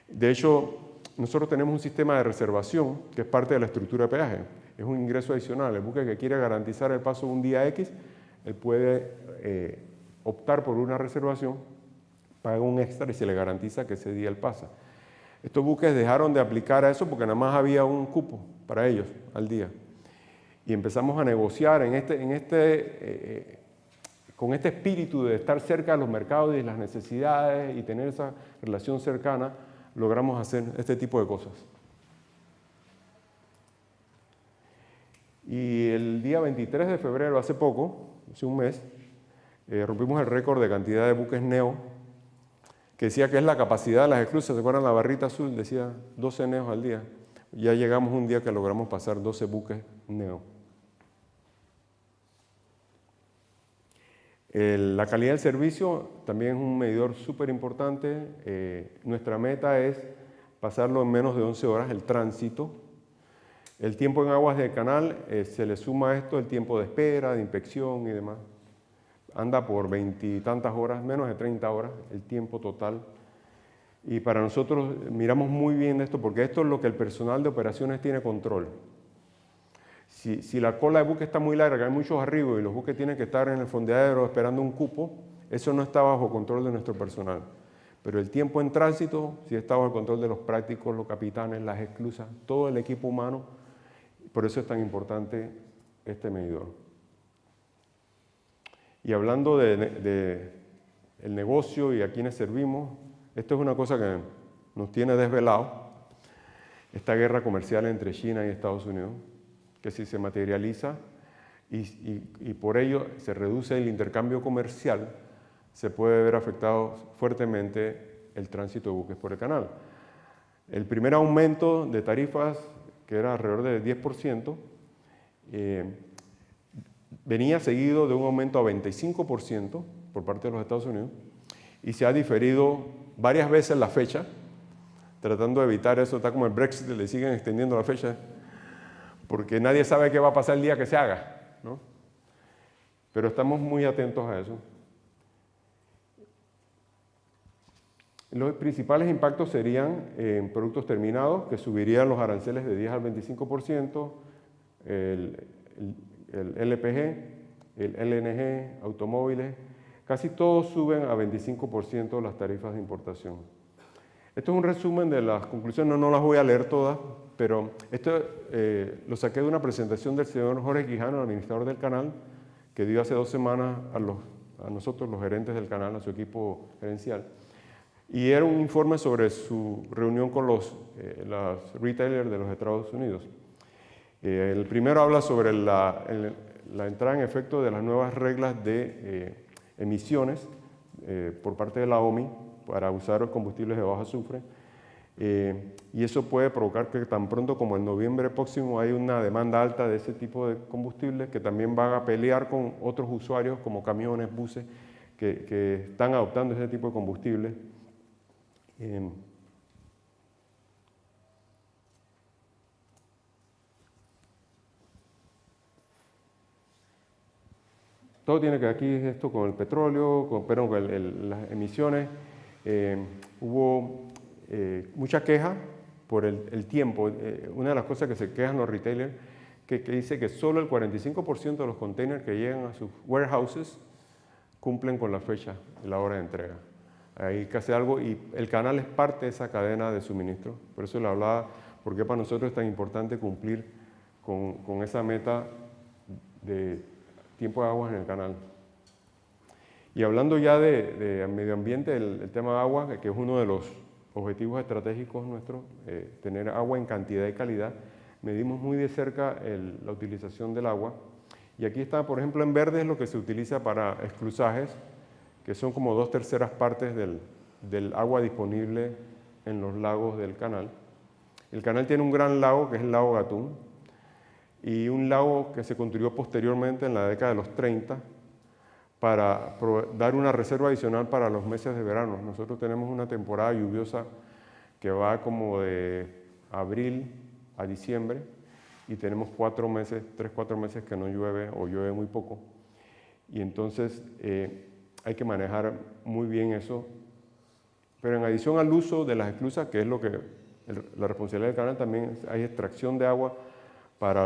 De hecho, nosotros tenemos un sistema de reservación que es parte de la estructura de peaje. Es un ingreso adicional. El buque que quiere garantizar el paso un día X, él puede optar por una reservación, paga un extra y se le garantiza que ese día él pasa. Estos buques dejaron de aplicar a eso porque nada más había un cupo para ellos al día. Y empezamos a negociar con este espíritu de estar cerca de los mercados y las necesidades y tener esa relación cercana, logramos hacer este tipo de cosas. Y el día 23 de febrero, hace poco, hace un mes, rompimos el récord de cantidad de buques neo, que decía que es la capacidad de las esclusas. ¿Se acuerdan? La barrita azul decía 12 neos al día. Ya llegamos un día que logramos pasar 12 buques neo. La calidad del servicio también es un medidor súper importante. Nuestra meta es pasarlo en menos de 11 horas, el tránsito. El tiempo en aguas del canal, se le suma a esto el tiempo de espera, de inspección y demás. Anda por 20 y tantas horas, menos de 30 horas, el tiempo total. Y para nosotros miramos muy bien esto, porque esto es lo que el personal de operaciones tiene control. Si la cola de buque está muy larga, hay muchos arribos y los buques tienen que estar en el fondeadero esperando un cupo, eso no está bajo control de nuestro personal. Pero el tiempo en tránsito sí está bajo el control de los prácticos, los capitanes, las esclusas, todo el equipo humano. Por eso es tan importante este medidor. Y hablando del negocio y a quienes servimos, esto es una cosa que nos tiene desvelados, esta guerra comercial entre China y Estados Unidos, que si se materializa y por ello se reduce el intercambio comercial, se puede ver afectado fuertemente el tránsito de buques por el canal. El primer aumento de tarifas, que era alrededor del 10%, venía seguido de un aumento a 25% por parte de los Estados Unidos y se ha diferido varias veces la fecha, tratando de evitar eso. Está como el Brexit, le siguen extendiendo la fecha, porque nadie sabe qué va a pasar el día que se haga, ¿no? Pero estamos muy atentos a eso. Los principales impactos serían en productos terminados, que subirían los aranceles de 10 al 25%, el LPG, el LNG, automóviles, casi todos suben a 25% las tarifas de importación. Esto es un resumen de las conclusiones, no las voy a leer todas, pero esto lo saqué de una presentación del señor Jorge Quijano, el administrador del canal, que dio hace 2 semanas a nosotros, los gerentes del canal, a su equipo gerencial. Y era un informe sobre su reunión con los retailers de los Estados Unidos. El primero habla sobre la entrada en efecto de las nuevas reglas de emisiones por parte de la OMI para usar combustibles de bajo azufre. Y eso puede provocar que tan pronto como en noviembre próximo hay una demanda alta de ese tipo de combustibles que también van a pelear con otros usuarios como camiones, buses, que están adoptando ese tipo de combustibles. Todo tiene que ver aquí esto con el petróleo, con las emisiones. Hubo mucha queja por el tiempo. Una de las cosas que se quejan los retailers que dice que solo el 45% de los containers que llegan a sus warehouses cumplen con la fecha y la hora de entrega. Hay que hacer algo y el canal es parte de esa cadena de suministro. Por eso le hablaba, porque para nosotros es tan importante cumplir con esa meta de tiempo de aguas en el canal. Y hablando ya de medio ambiente, el tema de agua, que es uno de los objetivos estratégicos nuestros, tener agua en cantidad y calidad, medimos muy de cerca la utilización del agua. Y aquí está, por ejemplo, en verde es lo que se utiliza para esclusajes, que son como 2/3 partes del agua disponible en los lagos del canal. El canal tiene un gran lago, que es el lago Gatún, y un lago que se construyó posteriormente en la década de los 30 para dar una reserva adicional para los meses de verano. Nosotros tenemos una temporada lluviosa que va como de abril a diciembre y tenemos 3-4 meses que no llueve o llueve muy poco. Y entonces hay que manejar muy bien eso. Pero en adición al uso de las esclusas, que es la responsabilidad del canal, también hay extracción de agua para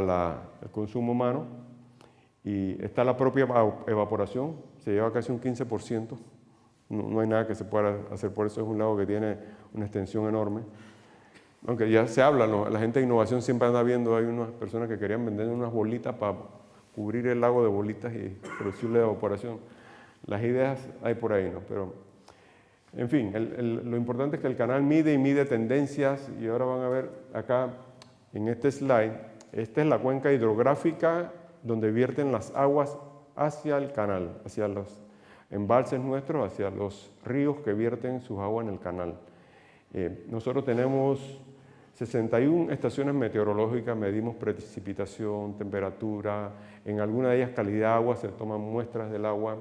el consumo humano. Y está la propia evaporación, se lleva casi un 15%. No hay nada que se pueda hacer por eso, es un lago que tiene una extensión enorme. Aunque ya se habla, ¿no? La gente de innovación siempre anda viendo, hay unas personas que querían vender unas bolitas para cubrir el lago de bolitas y producirle evaporación. Las ideas hay por ahí, ¿no? Pero, en fin, lo importante es que el canal mide tendencias y ahora van a ver acá en este slide, esta es la cuenca hidrográfica donde vierten las aguas hacia el canal, hacia los embalses nuestros, hacia los ríos que vierten sus aguas en el canal. Nosotros tenemos 61 estaciones meteorológicas, medimos precipitación, temperatura, en alguna de ellas calidad de agua, se toman muestras del agua,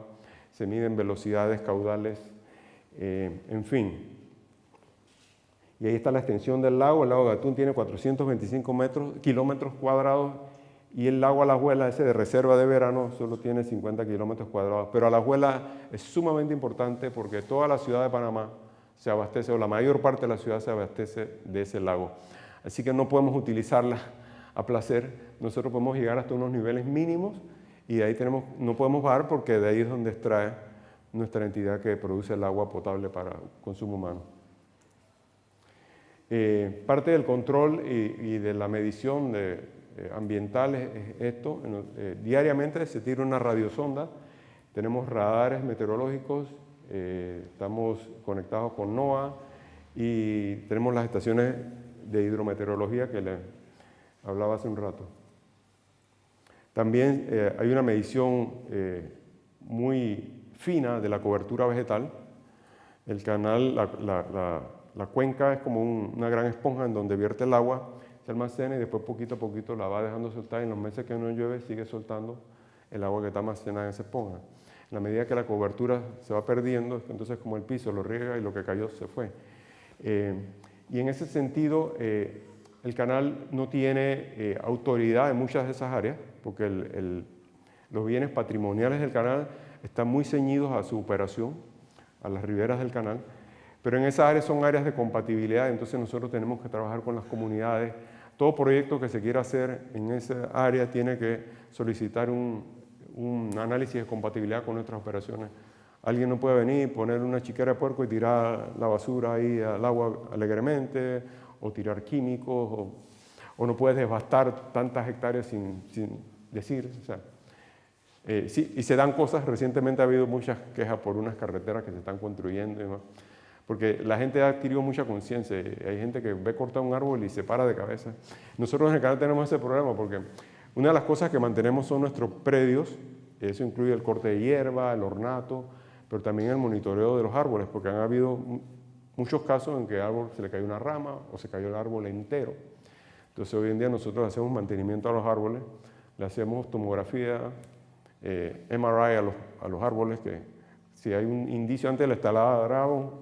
se miden velocidades, caudales, en fin. Y ahí está la extensión del lago. El lago Gatún tiene 425 kilómetros cuadrados y el lago Alajuela, ese de reserva de verano, solo tiene 50 kilómetros cuadrados. Pero Alajuela es sumamente importante porque toda la ciudad de Panamá se abastece, o la mayor parte de la ciudad se abastece de ese lago. Así que no podemos utilizarla a placer. Nosotros podemos llegar hasta unos niveles mínimos y de ahí no podemos bajar porque de ahí es donde extrae nuestra entidad que produce el agua potable para consumo humano. Parte del control y de la medición ambiental es esto. Diariamente se tira una radiosonda, tenemos radares meteorológicos, estamos conectados con NOAA y tenemos las estaciones de hidrometeorología que les hablaba hace un rato. También hay una medición muy fina de la cobertura vegetal. El canal, la cuenca es como una gran esponja en donde vierte el agua. se almacena y después poquito a poquito la va dejando soltar y en los meses que no llueve sigue soltando el agua que está almacenada en esa esponja. En la medida que la cobertura se va perdiendo, entonces como el piso lo riega y lo que cayó se fue. Y en ese sentido, el canal no tiene autoridad en muchas de esas áreas, porque los bienes patrimoniales del canal están muy ceñidos a su operación, a las riberas del canal, pero en esas áreas son áreas de compatibilidad, entonces nosotros tenemos que trabajar con las comunidades. Todo proyecto que se quiera hacer en esa área tiene que solicitar un análisis de compatibilidad con nuestras operaciones. Alguien no puede venir, poner una chiquera de puerco y tirar la basura ahí al agua alegremente, o tirar químicos, o no puedes devastar tantas hectáreas sin decir. O sea, sí, y se dan cosas. Recientemente ha habido muchas quejas por unas carreteras que se están construyendo y demás, porque la gente ha adquirido mucha conciencia. Hay gente que ve cortar un árbol y se para de cabeza. Nosotros en el canal tenemos ese problema porque una de las cosas que mantenemos son nuestros predios. Eso incluye el corte de hierba, el ornato, pero también el monitoreo de los árboles, porque han habido muchos casos en que al árbol se le cayó una rama o se cayó el árbol entero. Entonces hoy en día nosotros hacemos mantenimiento a los árboles, le hacemos tomografía, MRI a los árboles, que si hay un indicio, antes le taladrábamos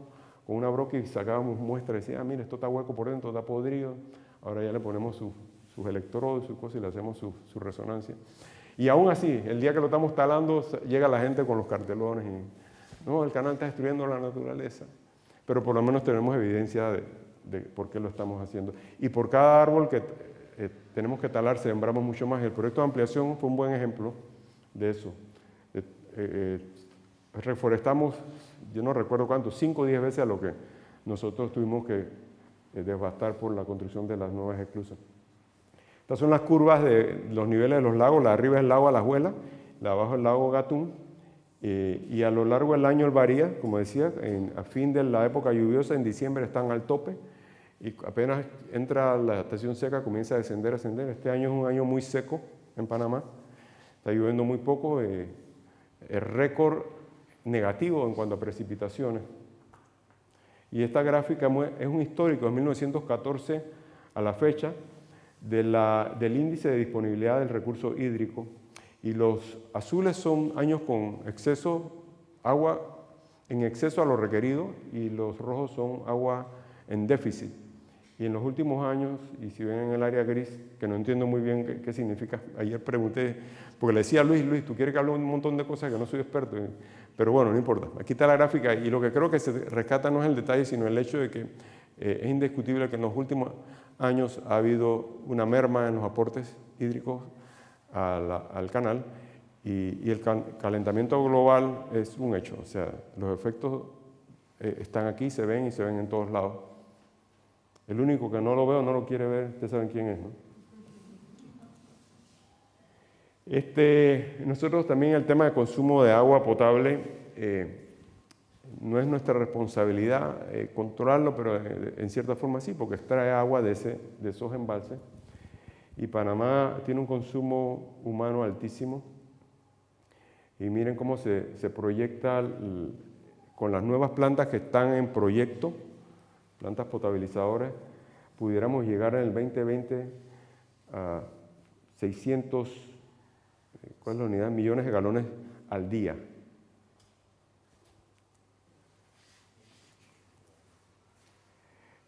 con una broca y sacábamos muestras y decía, mira, esto está hueco por dentro, está podrido. Ahora ya le ponemos sus electrodos, sus cosas y le hacemos su resonancia. Y aún así, el día que lo estamos talando, llega la gente con los cartelones y no, el canal está destruyendo la naturaleza. Pero por lo menos tenemos evidencia de por qué lo estamos haciendo. Y por cada árbol que tenemos que talar, sembramos mucho más. El proyecto de ampliación fue un buen ejemplo de eso. Reforestamos, yo no recuerdo cuánto, 5 o 10 veces a lo que nosotros tuvimos que devastar por la construcción de las nuevas esclusas. Estas son las curvas de los niveles de los lagos. La de arriba es el lago Alajuela, la de abajo es el lago Gatún. Y a lo largo del año varía, como decía, a fin de la época lluviosa, en diciembre están al tope y apenas entra la estación seca comienza a descender, Este año es un año muy seco en Panamá, está lloviendo muy poco, el récord negativo en cuanto a precipitaciones. Y esta gráfica es un histórico de 1914 a la fecha del índice de disponibilidad del recurso hídrico. Y los azules son años con agua en exceso a lo requerido, y los rojos son agua en déficit. Y en los últimos años, y si ven en el área gris, que no entiendo muy bien qué significa, ayer pregunté, porque le decía a Luis, tú quieres que hable un montón de cosas que no soy experto, pero bueno, no importa. Aquí está la gráfica, y lo que creo que se rescata no es el detalle, sino el hecho de que es indiscutible que en los últimos años ha habido una merma en los aportes hídricos al canal, y el calentamiento global es un hecho. O sea, los efectos están aquí, se ven y se ven en todos lados. El único que no lo veo, no lo quiere ver, ustedes saben quién es, ¿no? Nosotros también el tema de consumo de agua potable no es nuestra responsabilidad controlarlo, pero en cierta forma sí, porque extrae agua de esos embalses. Y Panamá tiene un consumo humano altísimo. Y miren cómo se proyecta con las nuevas plantas que están en proyecto, plantas potabilizadoras, pudiéramos llegar en el 2020 a 600, ¿cuál es la unidad? Millones de galones al día.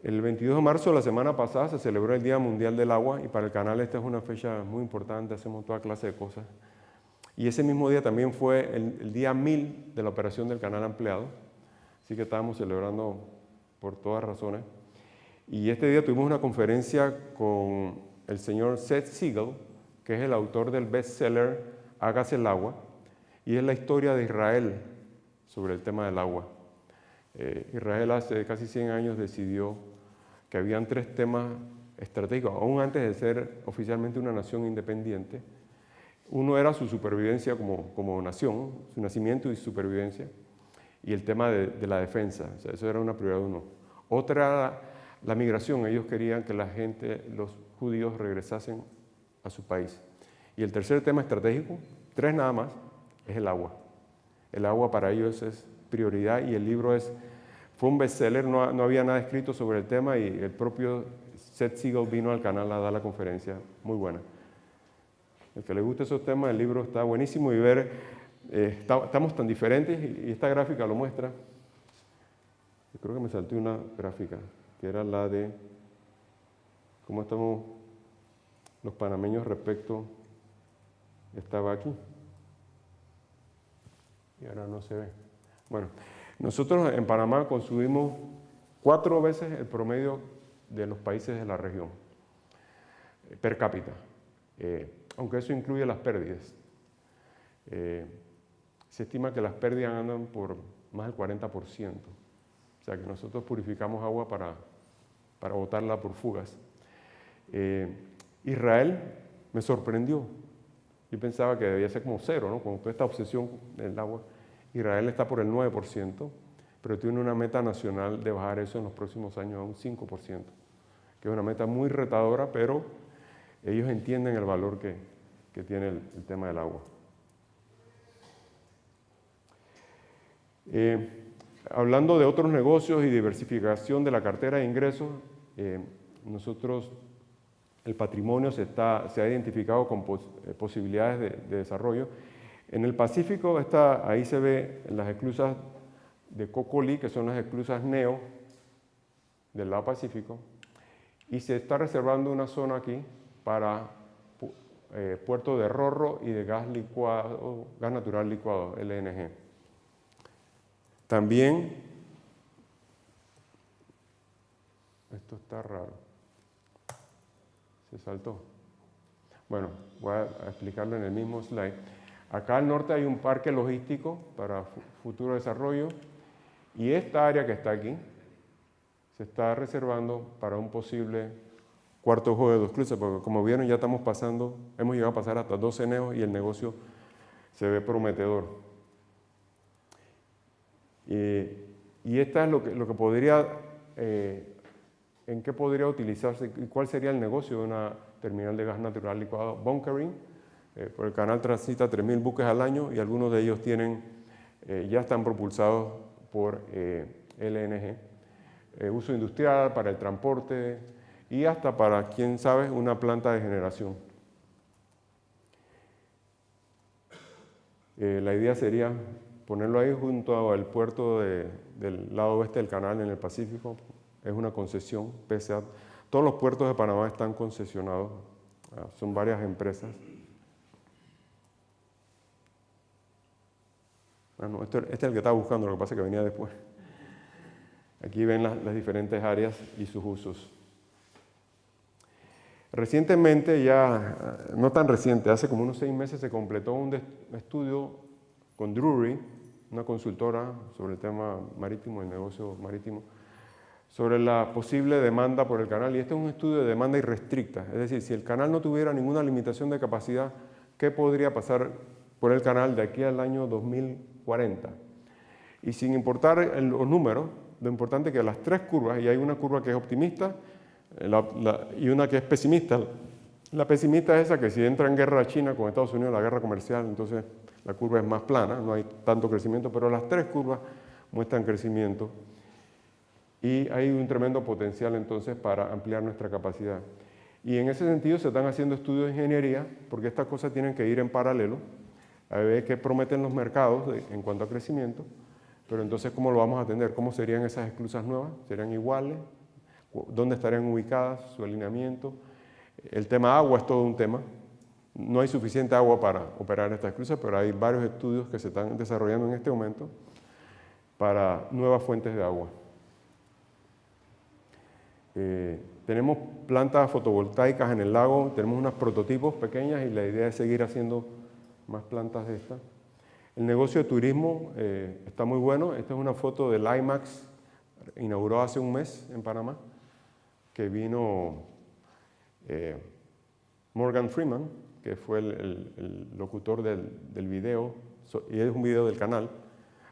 El 22 de marzo, la semana pasada, se celebró el Día Mundial del Agua, y para el canal esta es una fecha muy importante, hacemos toda clase de cosas. Y ese mismo día también fue el día 1000 de la operación del canal ampliado, así que estábamos celebrando por todas razones. Y este día tuvimos una conferencia con el señor Seth Siegel, que es el autor del bestseller Hágase el agua, y es la historia de Israel sobre el tema del agua. Israel hace casi 100 años decidió que habían 3 temas estratégicos, aún antes de ser oficialmente una nación independiente. Uno era su supervivencia como nación, su nacimiento y su supervivencia, y el tema de la defensa. O sea, eso era una prioridad uno. Otra era la migración. Ellos querían que los judíos regresasen a su país. Y el tercer tema estratégico, 3 nada más, es el agua. El agua para ellos es prioridad, y el libro fue un bestseller, no había nada escrito sobre el tema, y el propio Seth Siegel vino al canal a dar la conferencia, muy buena. El que le guste esos temas, el libro está buenísimo y ver, estamos tan diferentes y esta gráfica lo muestra. Yo creo que me salté una gráfica, que era la de cómo estamos los panameños respecto, estaba aquí. Y ahora no se ve. Bueno, nosotros en Panamá consumimos 4 veces el promedio de los países de la región, per cápita, aunque eso incluye las pérdidas. Se estima que las pérdidas andan por más del 40%, o sea que nosotros purificamos agua para botarla por fugas. Israel me sorprendió. Yo pensaba que debía ser como 0, ¿no? Con toda esta obsesión del agua. Israel está por el 9%, pero tiene una meta nacional de bajar eso en los próximos años a un 5%, que es una meta muy retadora, pero ellos entienden el valor que tiene el tema del agua. Hablando de otros negocios y diversificación de la cartera de ingresos, nosotros, el patrimonio se ha identificado con posibilidades de desarrollo. En el Pacífico, ahí se ve las esclusas de Cocoli, que son las esclusas NEO del lado Pacífico, y se está reservando una zona aquí para puerto de Rorro y de gas licuado, gas natural licuado, LNG. También, esto está raro, se saltó. Bueno, voy a explicarlo en el mismo slide. Acá al norte hay un parque logístico para futuro desarrollo y esta área que está aquí se está reservando para un posible cuarto juego de 2 cruces, porque como vieron ya hemos llegado a pasar hasta 12 neos y el negocio se ve prometedor. Y esta es lo que podría, en qué podría utilizarse y cuál sería el negocio de una terminal de gas natural licuado, bunkering. Por el canal transita 3.000 buques al año y algunos de ellos ya están propulsados por LNG. Uso industrial, para el transporte y hasta para, quién sabe, una planta de generación. La idea sería ponerlo ahí junto al puerto del lado oeste del canal en el Pacífico. Es una concesión, PSA. Todos los puertos de Panamá están concesionados, son varias empresas. No, este es el que estaba buscando, lo que pasa es que venía después. Aquí ven las diferentes áreas y sus usos. Recientemente, no tan reciente, hace como unos 6 meses se completó un estudio con Drury, una consultora sobre el tema marítimo, el negocio marítimo, sobre la posible demanda por el canal. Y este es un estudio de demanda irrestricta, es decir, si el canal no tuviera ninguna limitación de capacidad, ¿qué podría pasar por el canal de aquí al año 2040? Y sin importar los números, lo importante es que las 3 curvas, y hay una curva que es optimista y una que es pesimista. La pesimista es esa que si entra en guerra China con Estados Unidos, la guerra comercial, entonces la curva es más plana, no hay tanto crecimiento, pero las 3 curvas muestran crecimiento y hay un tremendo potencial entonces para ampliar nuestra capacidad. Y en ese sentido se están haciendo estudios de ingeniería porque estas cosas tienen que ir en paralelo, a ver qué prometen los mercados en cuanto a crecimiento, pero entonces ¿cómo lo vamos a atender? ¿Cómo serían esas esclusas nuevas? ¿Serían iguales? ¿Dónde estarían ubicadas? ¿Su alineamiento? El tema agua es todo un tema. No hay suficiente agua para operar estas esclusas, pero hay varios estudios que se están desarrollando en este momento para nuevas fuentes de agua. Tenemos plantas fotovoltaicas en el lago, tenemos unos prototipos pequeñas y la idea es seguir haciendo más plantas de estas. El negocio de turismo está muy bueno. Esta es una foto del IMAX, inauguró hace un mes en Panamá, que vino Morgan Freeman, que fue el locutor del video, y es un video del canal.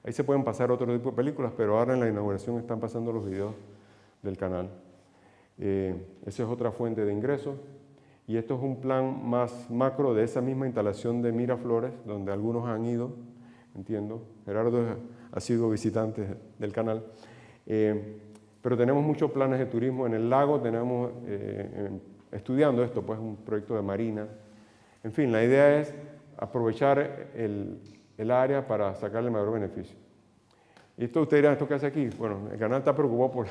Ahí se pueden pasar otro tipo de películas, pero ahora en la inauguración están pasando los videos del canal. Esa es otra fuente de ingresos. Y esto es un plan más macro de esa misma instalación de Miraflores, donde algunos han ido, entiendo. Gerardo ha sido visitante del canal. pero tenemos muchos planes de turismo en el lago, tenemos estudiando esto, pues un proyecto de marina. En fin, la idea es aprovechar el área para sacarle mayor beneficio. Y esto ustedes dirán, ¿esto qué hace aquí? Bueno, el canal está preocupado por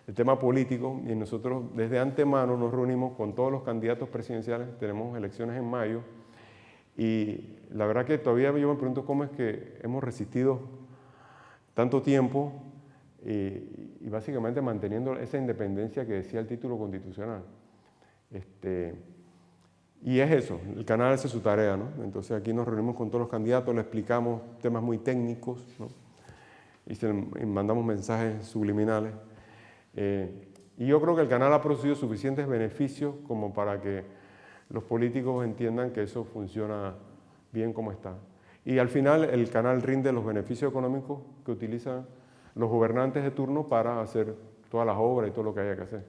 el tema político y nosotros desde antemano nos reunimos con todos los candidatos presidenciales, tenemos elecciones en mayo y la verdad que todavía yo me pregunto cómo es que hemos resistido tanto tiempo y básicamente manteniendo esa independencia que decía el título constitucional. Y es eso, el canal hace su tarea, ¿no? Entonces aquí nos reunimos con todos los candidatos, le explicamos temas muy técnicos, ¿no? Y mandamos mensajes subliminales. Y yo creo que el canal ha producido suficientes beneficios como para que los políticos entiendan que eso funciona bien como está. Y al final el canal rinde los beneficios económicos que utilizan los gobernantes de turno para hacer todas las obras y todo lo que haya que hacer.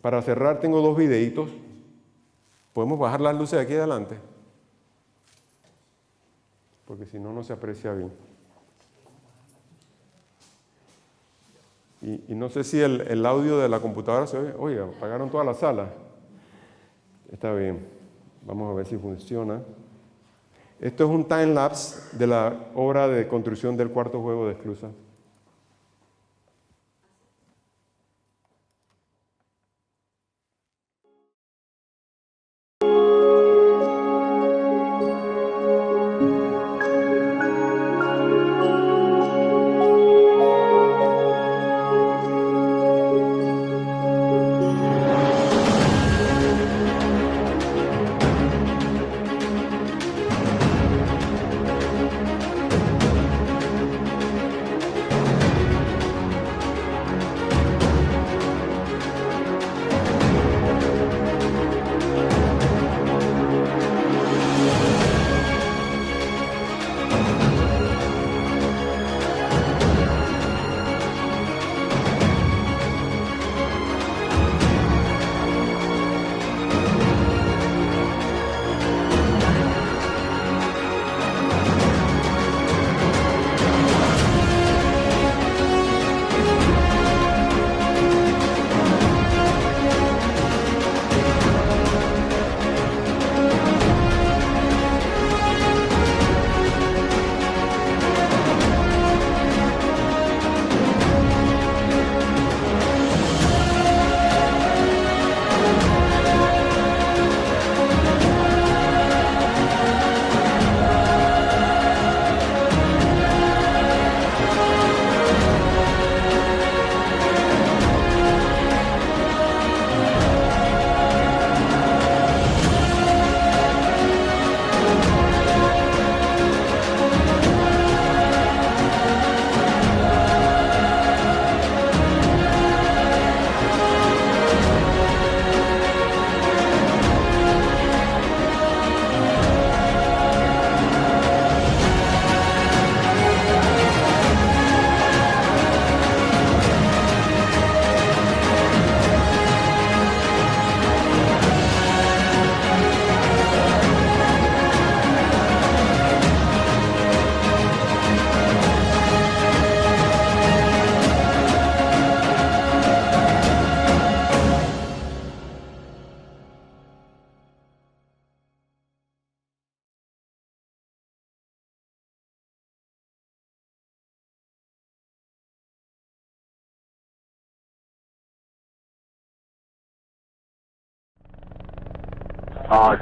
Para cerrar tengo dos videitos. ¿Podemos bajar las luces de aquí adelante? Porque si no, no se aprecia bien. Y no sé si el audio de la computadora se oye. Oye, apagaron toda la sala. Está bien. Vamos a ver si funciona. Esto es un time-lapse de la obra de construcción del cuarto juego de esclusas.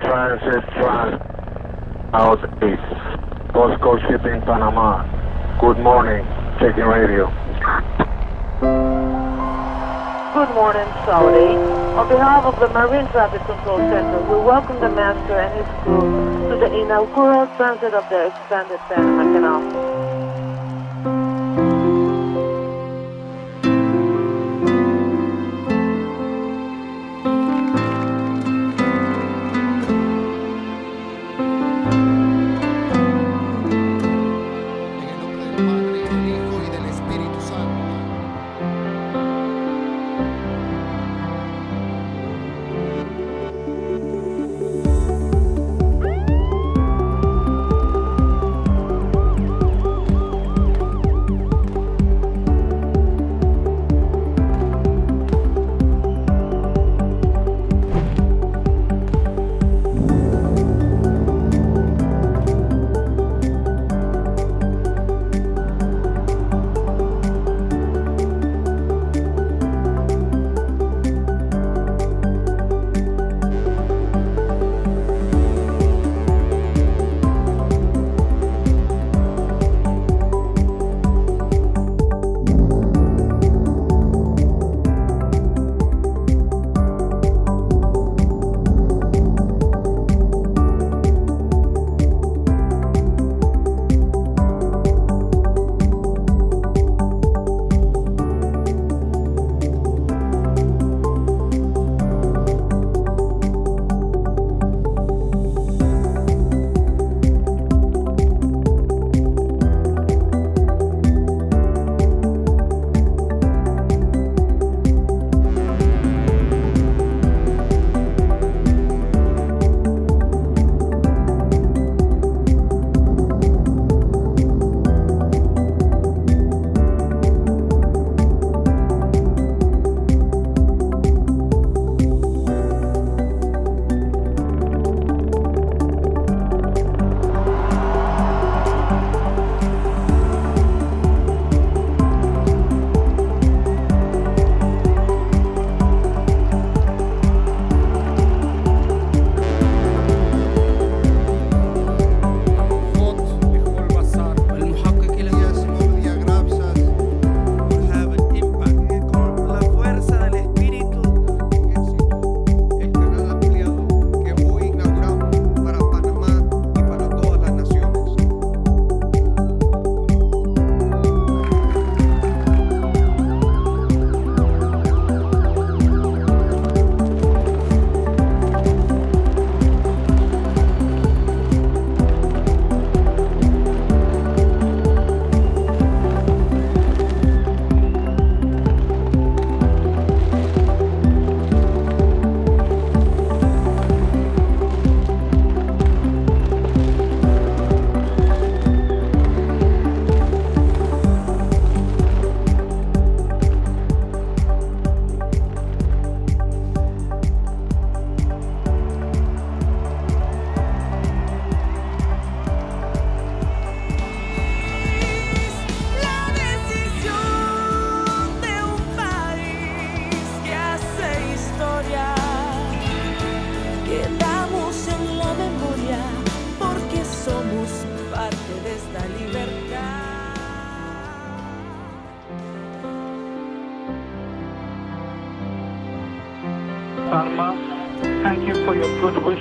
Transit Southeast, Costco Shipping, Panama. Good morning, checking radio. Good morning, Saudi. On behalf of the Marine Traffic Control Center, we welcome the Master and his crew to the inaugural transit of the expanded Panama Canal.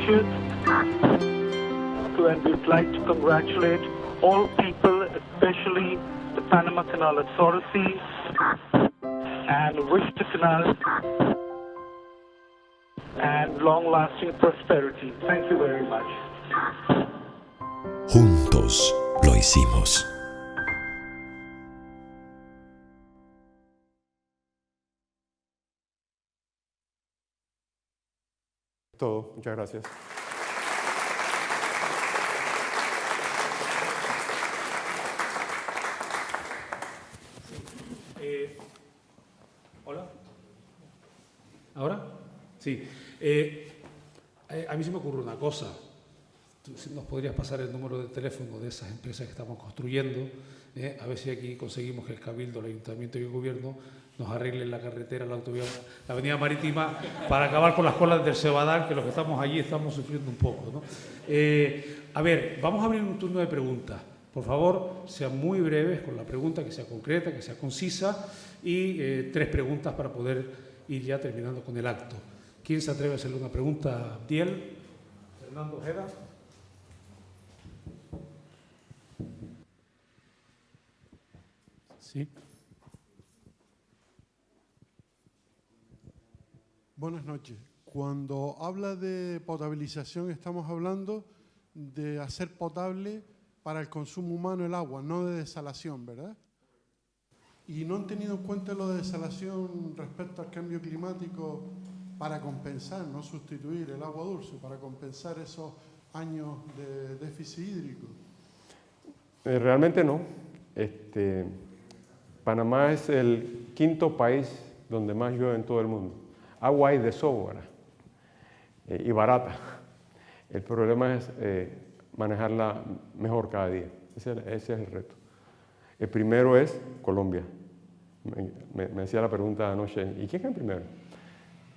wishes. And we'd like to congratulate all people, especially the Panama Canal Authority, and wish the canal and long-lasting prosperity. Thank you very much. Juntos lo hicimos. Todo. Muchas gracias. Hola. ¿Ahora? Sí. A mí se me ocurre una cosa. Tú nos podrías pasar el número de teléfono de esas empresas que estamos construyendo, a ver si aquí conseguimos que el Cabildo, el Ayuntamiento y el Gobierno nos arreglen la carretera, la autovía, la avenida marítima, para acabar con las colas del Cebadal, que los que estamos allí estamos sufriendo un poco, ¿no? A ver, vamos a abrir un turno de preguntas. Por favor, sean muy breves con la pregunta, que sea concreta, que sea concisa, y 3 preguntas para poder ir ya terminando con el acto. ¿Quién se atreve a hacerle una pregunta a Abdiel? Fernando Ojeda. Sí. Buenas noches. Cuando habla de potabilización estamos hablando de hacer potable para el consumo humano el agua, no de desalación, ¿verdad? Y no han tenido en cuenta lo de desalación respecto al cambio climático para compensar, no sustituir el agua dulce, para compensar esos años de déficit hídrico. Realmente no. Panamá es el 5º país donde más llueve en todo el mundo. Agua hay de sobra y barata. El problema es manejarla mejor cada día. Ese es el reto. El primero es Colombia. Me hacía la pregunta anoche, ¿y quién es el primero?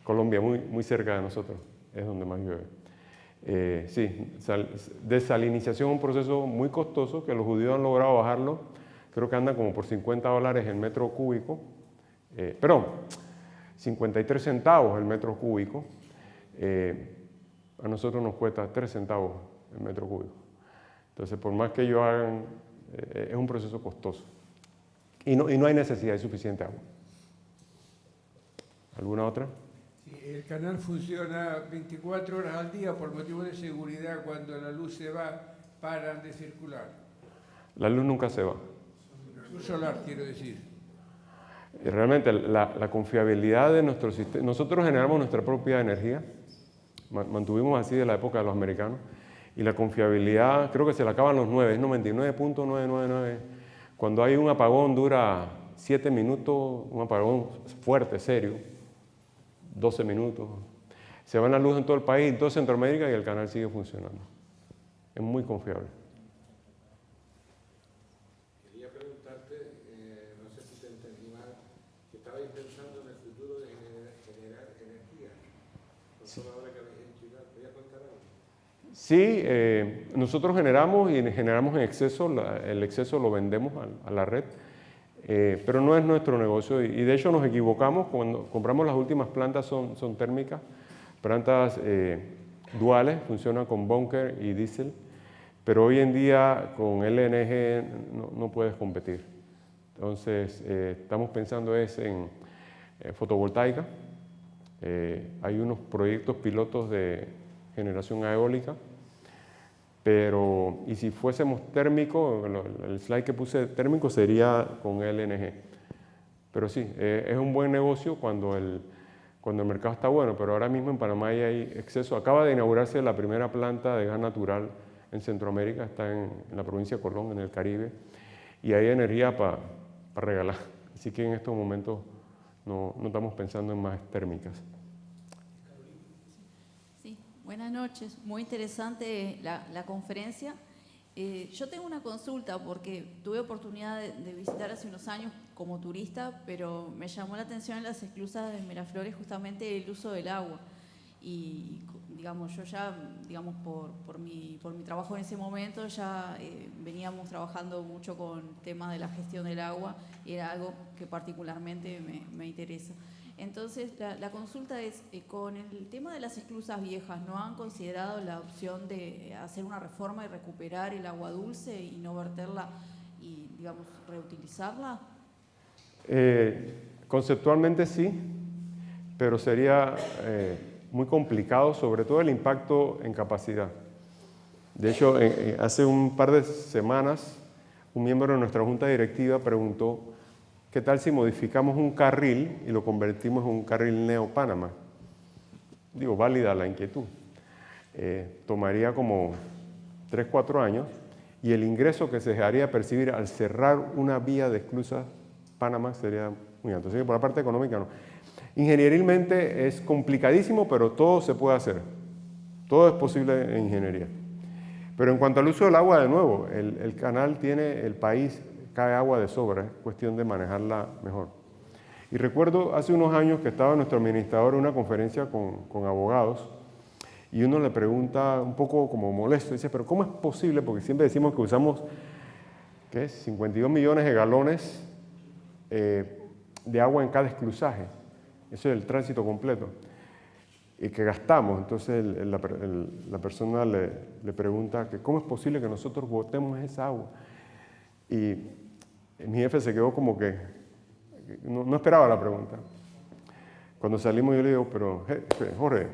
Colombia, muy cerca de nosotros, es donde más llueve. Sí, desalinización es un proceso muy costoso que los judíos han logrado bajarlo. Creo que anda como por $50 el metro cúbico. Perdón, 53 centavos el metro cúbico. A nosotros nos cuesta 3 centavos el metro cúbico. Entonces, por más que ellos hagan, es un proceso costoso. Y no hay necesidad de suficiente agua. ¿Alguna otra? Sí, el canal funciona 24 horas al día por motivo de seguridad. Cuando la luz se va, paran de circular. La luz nunca se va. Luz solar, quiero decir. Realmente la confiabilidad de nuestro sistema, nosotros generamos nuestra propia energía, mantuvimos así de la época de los americanos, y la confiabilidad creo que se le acaban los 9, es 99.999. Cuando hay un apagón dura 7 minutos, un apagón fuerte, serio, 12 minutos. Se va la luz en todo el país, en toda Centroamérica, y el canal sigue funcionando. Es muy confiable. Quería preguntarte, no sé si te entendí mal, que estabais pensando en el futuro de generar energía. Por toda la obra que habéis hecho, ¿podrías contar algo? Sí, nosotros generamos y generamos en exceso, el exceso lo vendemos a la red, pero no es nuestro negocio y de hecho nos equivocamos cuando compramos las últimas plantas, son térmicas, plantas duales, funcionan con búnker y diésel, pero hoy en día con LNG no puedes competir. Entonces estamos pensando en fotovoltaica, hay unos proyectos pilotos de generación eólica, pero y si fuésemos térmico, el slide que puse térmico sería con LNG. Pero sí, es un buen negocio cuando el mercado está bueno, pero ahora mismo en Panamá hay exceso. Acaba de inaugurarse la primera planta de gas natural en Centroamérica, está en la provincia de Colón, en el Caribe, y hay energía para regalar. Así que en estos momentos no estamos pensando en más térmicas. Buenas noches, muy interesante la conferencia. Yo tengo una consulta porque tuve oportunidad de visitar hace unos años como turista, pero me llamó la atención en las esclusas de Miraflores justamente el uso del agua. Y digamos, yo ya, digamos, por mi trabajo en ese momento ya veníamos trabajando mucho con temas de la gestión del agua y era algo que particularmente me interesa. Entonces, la consulta es, con el tema de las esclusas viejas, ¿no han considerado la opción de hacer una reforma y recuperar el agua dulce y no verterla y, digamos, reutilizarla? Conceptualmente sí, pero sería muy complicado, sobre todo el impacto en capacidad. De hecho, hace un par de semanas, un miembro de nuestra junta directiva preguntó ¿qué tal si modificamos un carril y lo convertimos en un carril Neo-Panamá? Digo, válida la inquietud. Tomaría como 3-4 años y el ingreso que se dejaría percibir al cerrar una vía de esclusas Panamá sería muy alto. Así que por la parte económica no. Ingenierilmente es complicadísimo, pero todo se puede hacer. Todo es posible en ingeniería. Pero en cuanto al uso del agua, de nuevo, el canal tiene, el país cae agua de sobra, es cuestión de manejarla mejor. Y recuerdo hace unos años que estaba nuestro administrador en una conferencia con abogados y uno le pregunta un poco como molesto, dice, pero ¿cómo es posible? Porque siempre decimos que usamos, ¿qué es? 52 millones de galones de agua en cada esclusaje. Eso es el tránsito completo. Y que gastamos. Entonces la persona le pregunta que cómo es posible que nosotros botemos esa agua. Y mi jefe se quedó como que no esperaba la pregunta. Cuando salimos yo le digo, pero jefe, Jorge,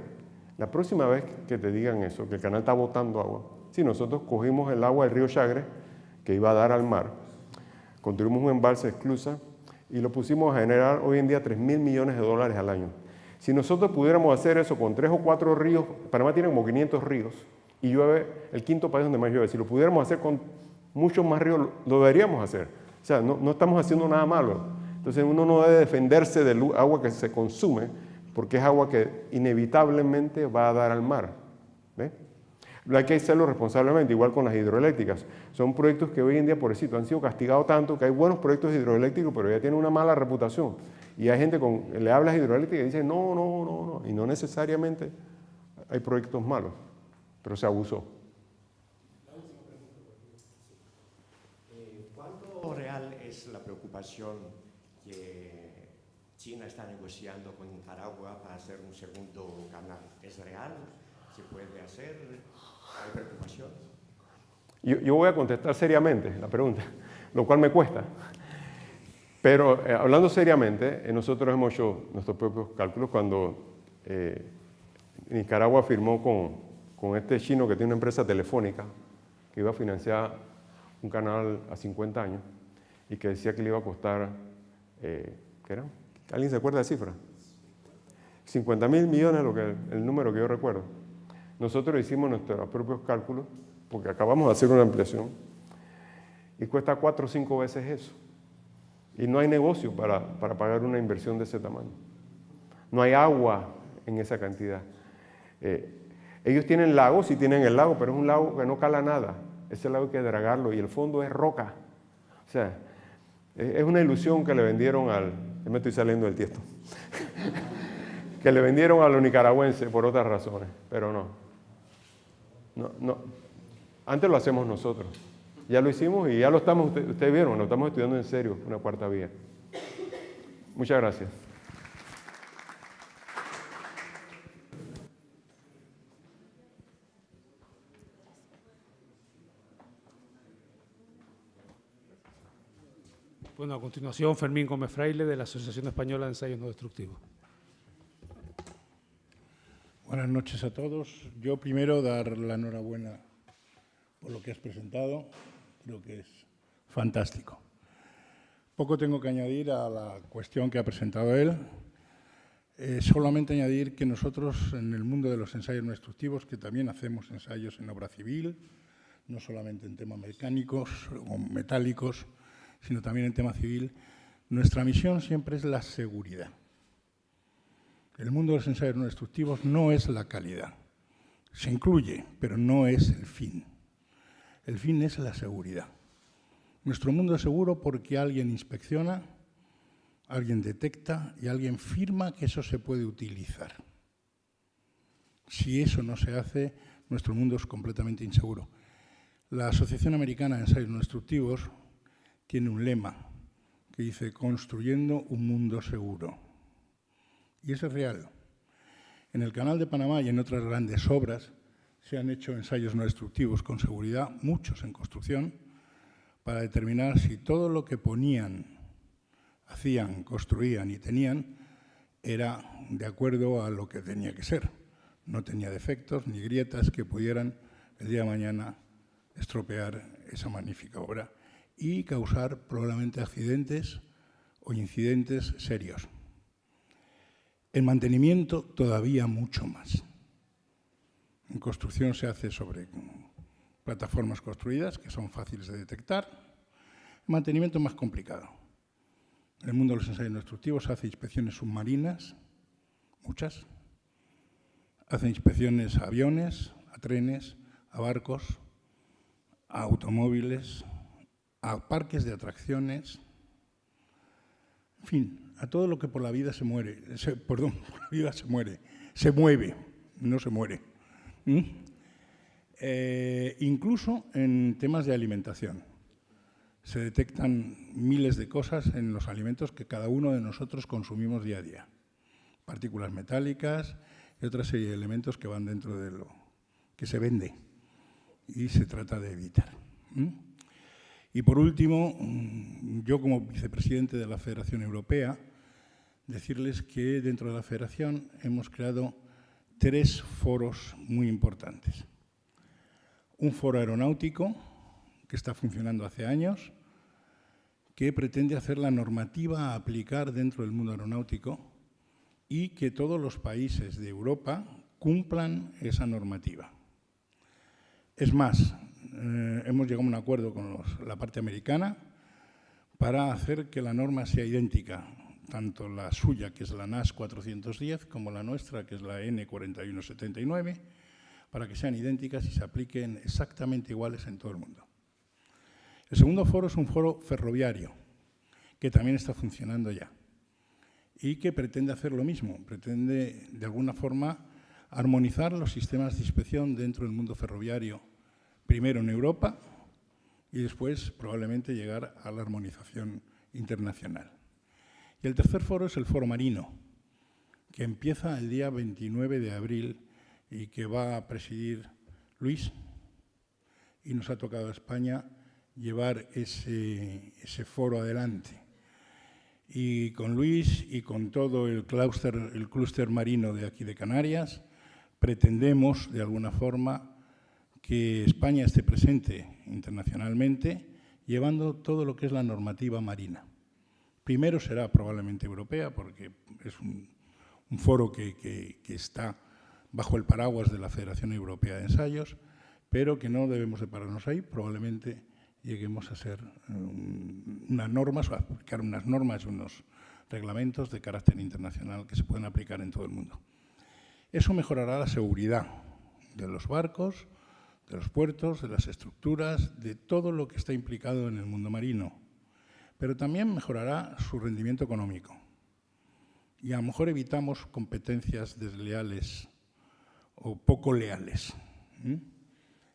la próxima vez que te digan eso, que el canal está botando agua, si nosotros cogimos el agua del río Chagre, que iba a dar al mar, construimos un embalse de esclusa y lo pusimos a generar hoy en día $3.000 millones al año. Si nosotros pudiéramos hacer eso con 3 o 4 ríos, Panamá tiene como 500 ríos y llueve, el quinto país donde más llueve, si lo pudiéramos hacer con muchos más ríos, lo deberíamos hacer. O sea, no estamos haciendo nada malo. Entonces uno no debe defenderse del agua que se consume, porque es agua que inevitablemente va a dar al mar. ¿Ve? Hay que hacerlo responsablemente, igual con las hidroeléctricas. Son proyectos que hoy en día, pobrecito, han sido castigados tanto que hay buenos proyectos hidroeléctricos, pero ya tienen una mala reputación. Y hay gente le hablas hidroeléctrica y dice, no. Y no necesariamente hay proyectos malos, pero se abusó. ¿Cuánto real es la preocupación que China está negociando con Nicaragua para hacer un segundo canal? ¿Es real? ¿Se puede hacer? ¿Hay preocupación? Yo voy a contestar seriamente la pregunta, lo cual me cuesta. Pero hablando seriamente, nosotros hemos hecho nuestros propios cálculos cuando Nicaragua firmó con este chino que tiene una empresa telefónica que iba a financiar un canal a 50 años y que decía que le iba a costar, ¿qué era? ¿Alguien se acuerda de cifra? 50.000 millones, el número que yo recuerdo. Nosotros hicimos nuestros propios cálculos porque acabamos de hacer una ampliación y cuesta 4 o 5 veces eso. Y no hay negocio para pagar una inversión de ese tamaño. No hay agua en esa cantidad. Ellos tienen lagos, sí tienen el lago, pero es un lago que no cala nada. Ese lago hay que dragarlo y el fondo es roca. O sea, es una ilusión que le vendieron yo me estoy saliendo del tiesto, que le vendieron a los nicaragüenses por otras razones, pero no. Antes lo hacemos nosotros. Ya lo hicimos y ya lo estamos, ustedes vieron, lo estamos estudiando en serio, una cuarta vía. Muchas gracias. Bueno, a continuación, Fermín Gómez Fraile, de la Asociación Española de Ensayos No Destructivos. Buenas noches a todos. Yo primero dar la enhorabuena por lo que has presentado. Creo que es fantástico. Poco tengo que añadir a la cuestión que ha presentado él. Solamente añadir que nosotros en el mundo de los ensayos no destructivos, que también hacemos ensayos en obra civil, no solamente en temas mecánicos o metálicos, sino también en tema civil, nuestra misión siempre es la seguridad. El mundo de los ensayos no destructivos no es la calidad. Se incluye, pero no es el fin. El fin es la seguridad. Nuestro mundo es seguro porque alguien inspecciona, alguien detecta y alguien firma que eso se puede utilizar. Si eso no se hace, nuestro mundo es completamente inseguro. La Asociación Americana de Ensayos No Destructivos tiene un lema que dice construyendo un mundo seguro. Y eso es real. En el Canal de Panamá y en otras grandes obras se han hecho ensayos no destructivos con seguridad, muchos en construcción, para determinar si todo lo que ponían, hacían, construían y tenían era de acuerdo a lo que tenía que ser. No tenía defectos ni grietas que pudieran el día de mañana estropear esa magnífica obra y causar probablemente accidentes o incidentes serios. El mantenimiento todavía mucho más. En construcción se hace sobre plataformas construidas que son fáciles de detectar. El mantenimiento es más complicado. En el mundo de los ensayos no destructivos se hacen inspecciones submarinas, muchas. Hacen inspecciones a aviones, a trenes, a barcos, a automóviles, a parques de atracciones, en fin, a todo lo que por la vida se muere, por la vida se muere, se mueve, no se muere. Incluso en temas de alimentación. Se detectan miles de cosas en los alimentos que cada uno de nosotros consumimos día a día. Partículas metálicas y otra serie de elementos que van dentro de lo que se vende y se trata de evitar. Y por último, yo como vicepresidente de la Federación Europea, decirles que dentro de la Federación hemos creado 3 foros muy importantes. Un foro aeronáutico que está funcionando hace años, que pretende hacer la normativa a aplicar dentro del mundo aeronáutico y que todos los países de Europa cumplan esa normativa. Es más, hemos llegado a un acuerdo con la parte americana para hacer que la norma sea idéntica, tanto la suya, que es la NAS 410, como la nuestra, que es la N4179, para que sean idénticas y se apliquen exactamente iguales en todo el mundo. El segundo foro es un foro ferroviario, que también está funcionando ya y que pretende hacer lo mismo, pretende de alguna forma armonizar los sistemas de inspección dentro del mundo ferroviario, primero en Europa y después probablemente llegar a la armonización internacional. Y el tercer foro es el foro marino, que empieza el día 29 de abril y que va a presidir Luis, y nos ha tocado a España llevar ese foro adelante. Y con Luis y con todo el clúster marino de aquí de Canarias, pretendemos de alguna forma que España esté presente internacionalmente llevando todo lo que es la normativa marina. Primero será probablemente europea, porque es un foro que está bajo el paraguas de la Federación Europea de Ensayos, pero que no debemos de pararnos ahí. Probablemente lleguemos a ser unas normas, o a aplicar unas normas y unos reglamentos de carácter internacional que se pueden aplicar en todo el mundo. Eso mejorará la seguridad de los barcos, de los puertos, de las estructuras, de todo lo que está implicado en el mundo marino, pero también mejorará su rendimiento económico. Y a lo mejor evitamos competencias desleales o poco leales,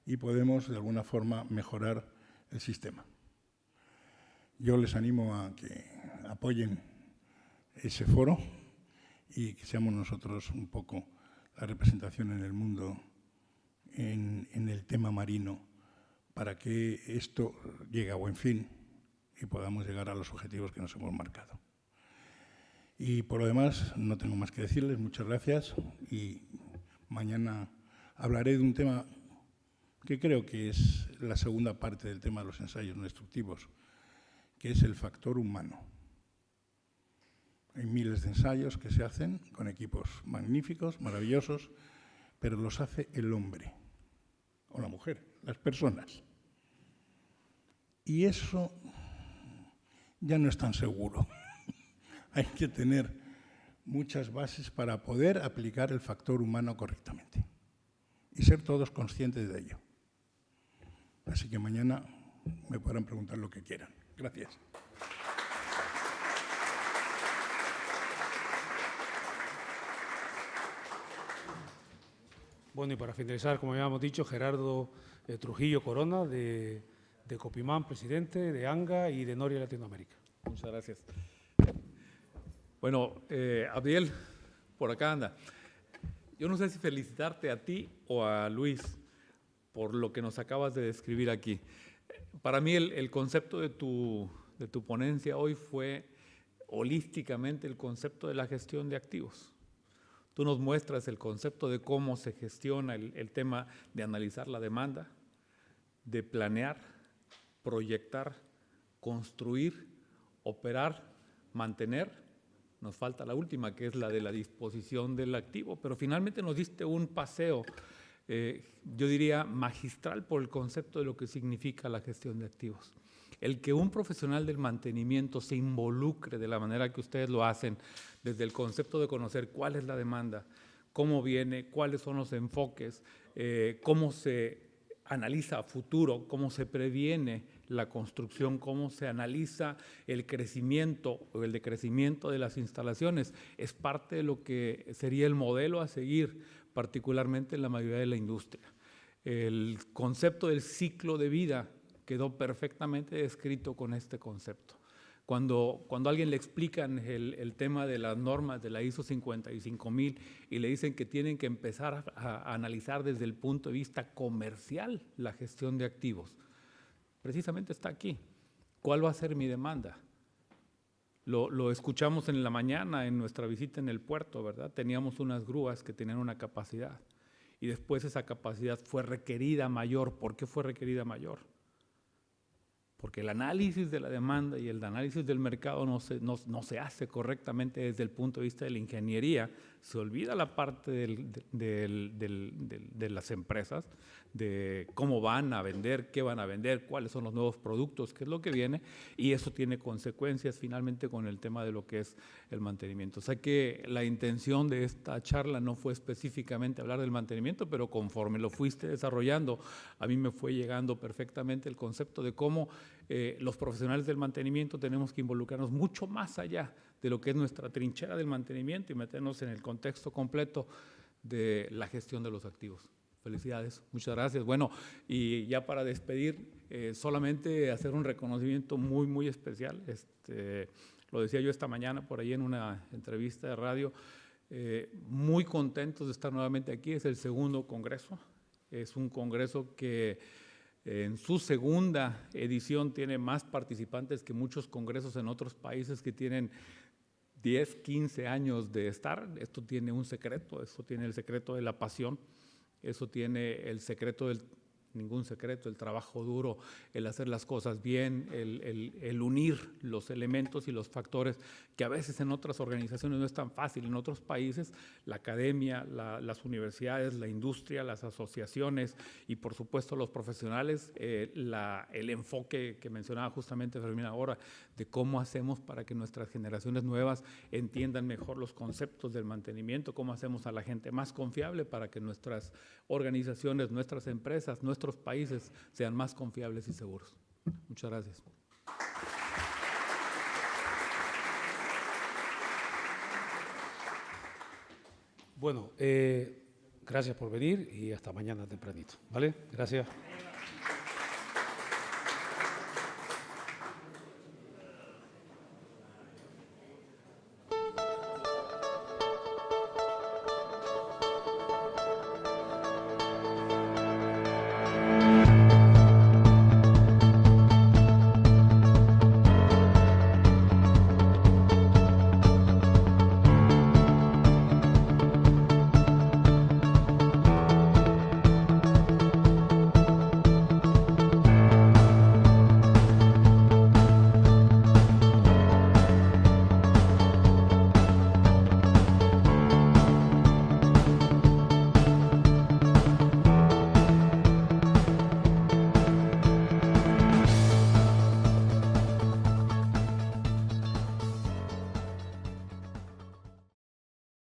y podemos de alguna forma mejorar el sistema. Yo les animo a que apoyen ese foro y que seamos nosotros un poco la representación en el mundo en el tema marino para que esto llegue a buen fin y podamos llegar a los objetivos que nos hemos marcado. Y por lo demás, no tengo más que decirles. Muchas gracias y mañana hablaré de un tema que creo que es la segunda parte del tema de los ensayos no destructivos, que es el factor humano. Hay miles de ensayos que se hacen con equipos magníficos, maravillosos, pero los hace el hombre o la mujer, las personas. Y eso ya no es tan seguro. Hay que tener muchas bases para poder aplicar el factor humano correctamente y ser todos conscientes de ello. Así que mañana me podrán preguntar lo que quieran. Gracias. Bueno, y para finalizar, como ya hemos dicho, Gerardo Trujillo Corona, de Copimán, presidente, de ANGA y de Noria Latinoamérica. Muchas gracias. Bueno, Abdiel, por acá anda. Yo no sé si felicitarte a ti o a Luis por lo que nos acabas de describir aquí. Para mí el concepto de tu ponencia hoy fue holísticamente el concepto de la gestión de activos. Tú nos muestras el concepto de cómo se gestiona el tema de analizar la demanda, de planear, proyectar, construir, operar, mantener. Nos falta la última, que es la de la disposición del activo, pero finalmente nos diste un paseo, yo diría magistral, por el concepto de lo que significa la gestión de activos. El que un profesional del mantenimiento se involucre de la manera que ustedes lo hacen, desde el concepto de conocer cuál es la demanda, cómo viene, cuáles son los enfoques, cómo se analiza a futuro, cómo se previene la construcción, cómo se analiza el crecimiento o el decrecimiento de las instalaciones, es parte de lo que sería el modelo a seguir, particularmente en la mayoría de la industria. El concepto del ciclo de vida quedó perfectamente descrito con este concepto. Cuando a alguien le explican el tema de las normas de la ISO 55000 y le dicen que tienen que empezar a analizar desde el punto de vista comercial la gestión de activos, precisamente está aquí. ¿Cuál va a ser mi demanda? Lo escuchamos en la mañana en nuestra visita en el puerto, ¿verdad? Teníamos unas grúas que tenían una capacidad y después esa capacidad fue requerida mayor. ¿Por qué fue requerida mayor? Porque el análisis de la demanda y el análisis del mercado no se hace correctamente desde el punto de vista de la ingeniería. Se olvida la parte de las empresas, de cómo van a vender, qué van a vender, cuáles son los nuevos productos, qué es lo que viene, y eso tiene consecuencias finalmente con el tema de lo que es el mantenimiento. O sea que la intención de esta charla no fue específicamente hablar del mantenimiento, pero conforme lo fuiste desarrollando, a mí me fue llegando perfectamente el concepto de cómo los profesionales del mantenimiento tenemos que involucrarnos mucho más allá de lo que es nuestra trinchera del mantenimiento y meternos en el contexto completo de la gestión de los activos. Felicidades, muchas gracias. Bueno, y ya para despedir, solamente hacer un reconocimiento muy, muy especial. Lo decía yo esta mañana por ahí en una entrevista de radio, muy contentos de estar nuevamente aquí. Es el segundo congreso, es un congreso que en su segunda edición tiene más participantes que muchos congresos en otros países que tienen 10, 15 años de estar. Esto tiene un secreto, esto tiene el secreto de la pasión, eso tiene el secreto del ningún secreto, el trabajo duro, el hacer las cosas bien, el unir los elementos y los factores que a veces en otras organizaciones no es tan fácil. En otros países, la academia, las universidades, la industria, las asociaciones y por supuesto los profesionales, el enfoque que mencionaba justamente Fermín ahora, de cómo hacemos para que nuestras generaciones nuevas entiendan mejor los conceptos del mantenimiento, cómo hacemos a la gente más confiable para que nuestras organizaciones, nuestras empresas, nuestros países sean más confiables y seguros. Muchas gracias. Bueno, gracias por venir y hasta mañana tempranito, ¿vale? Gracias.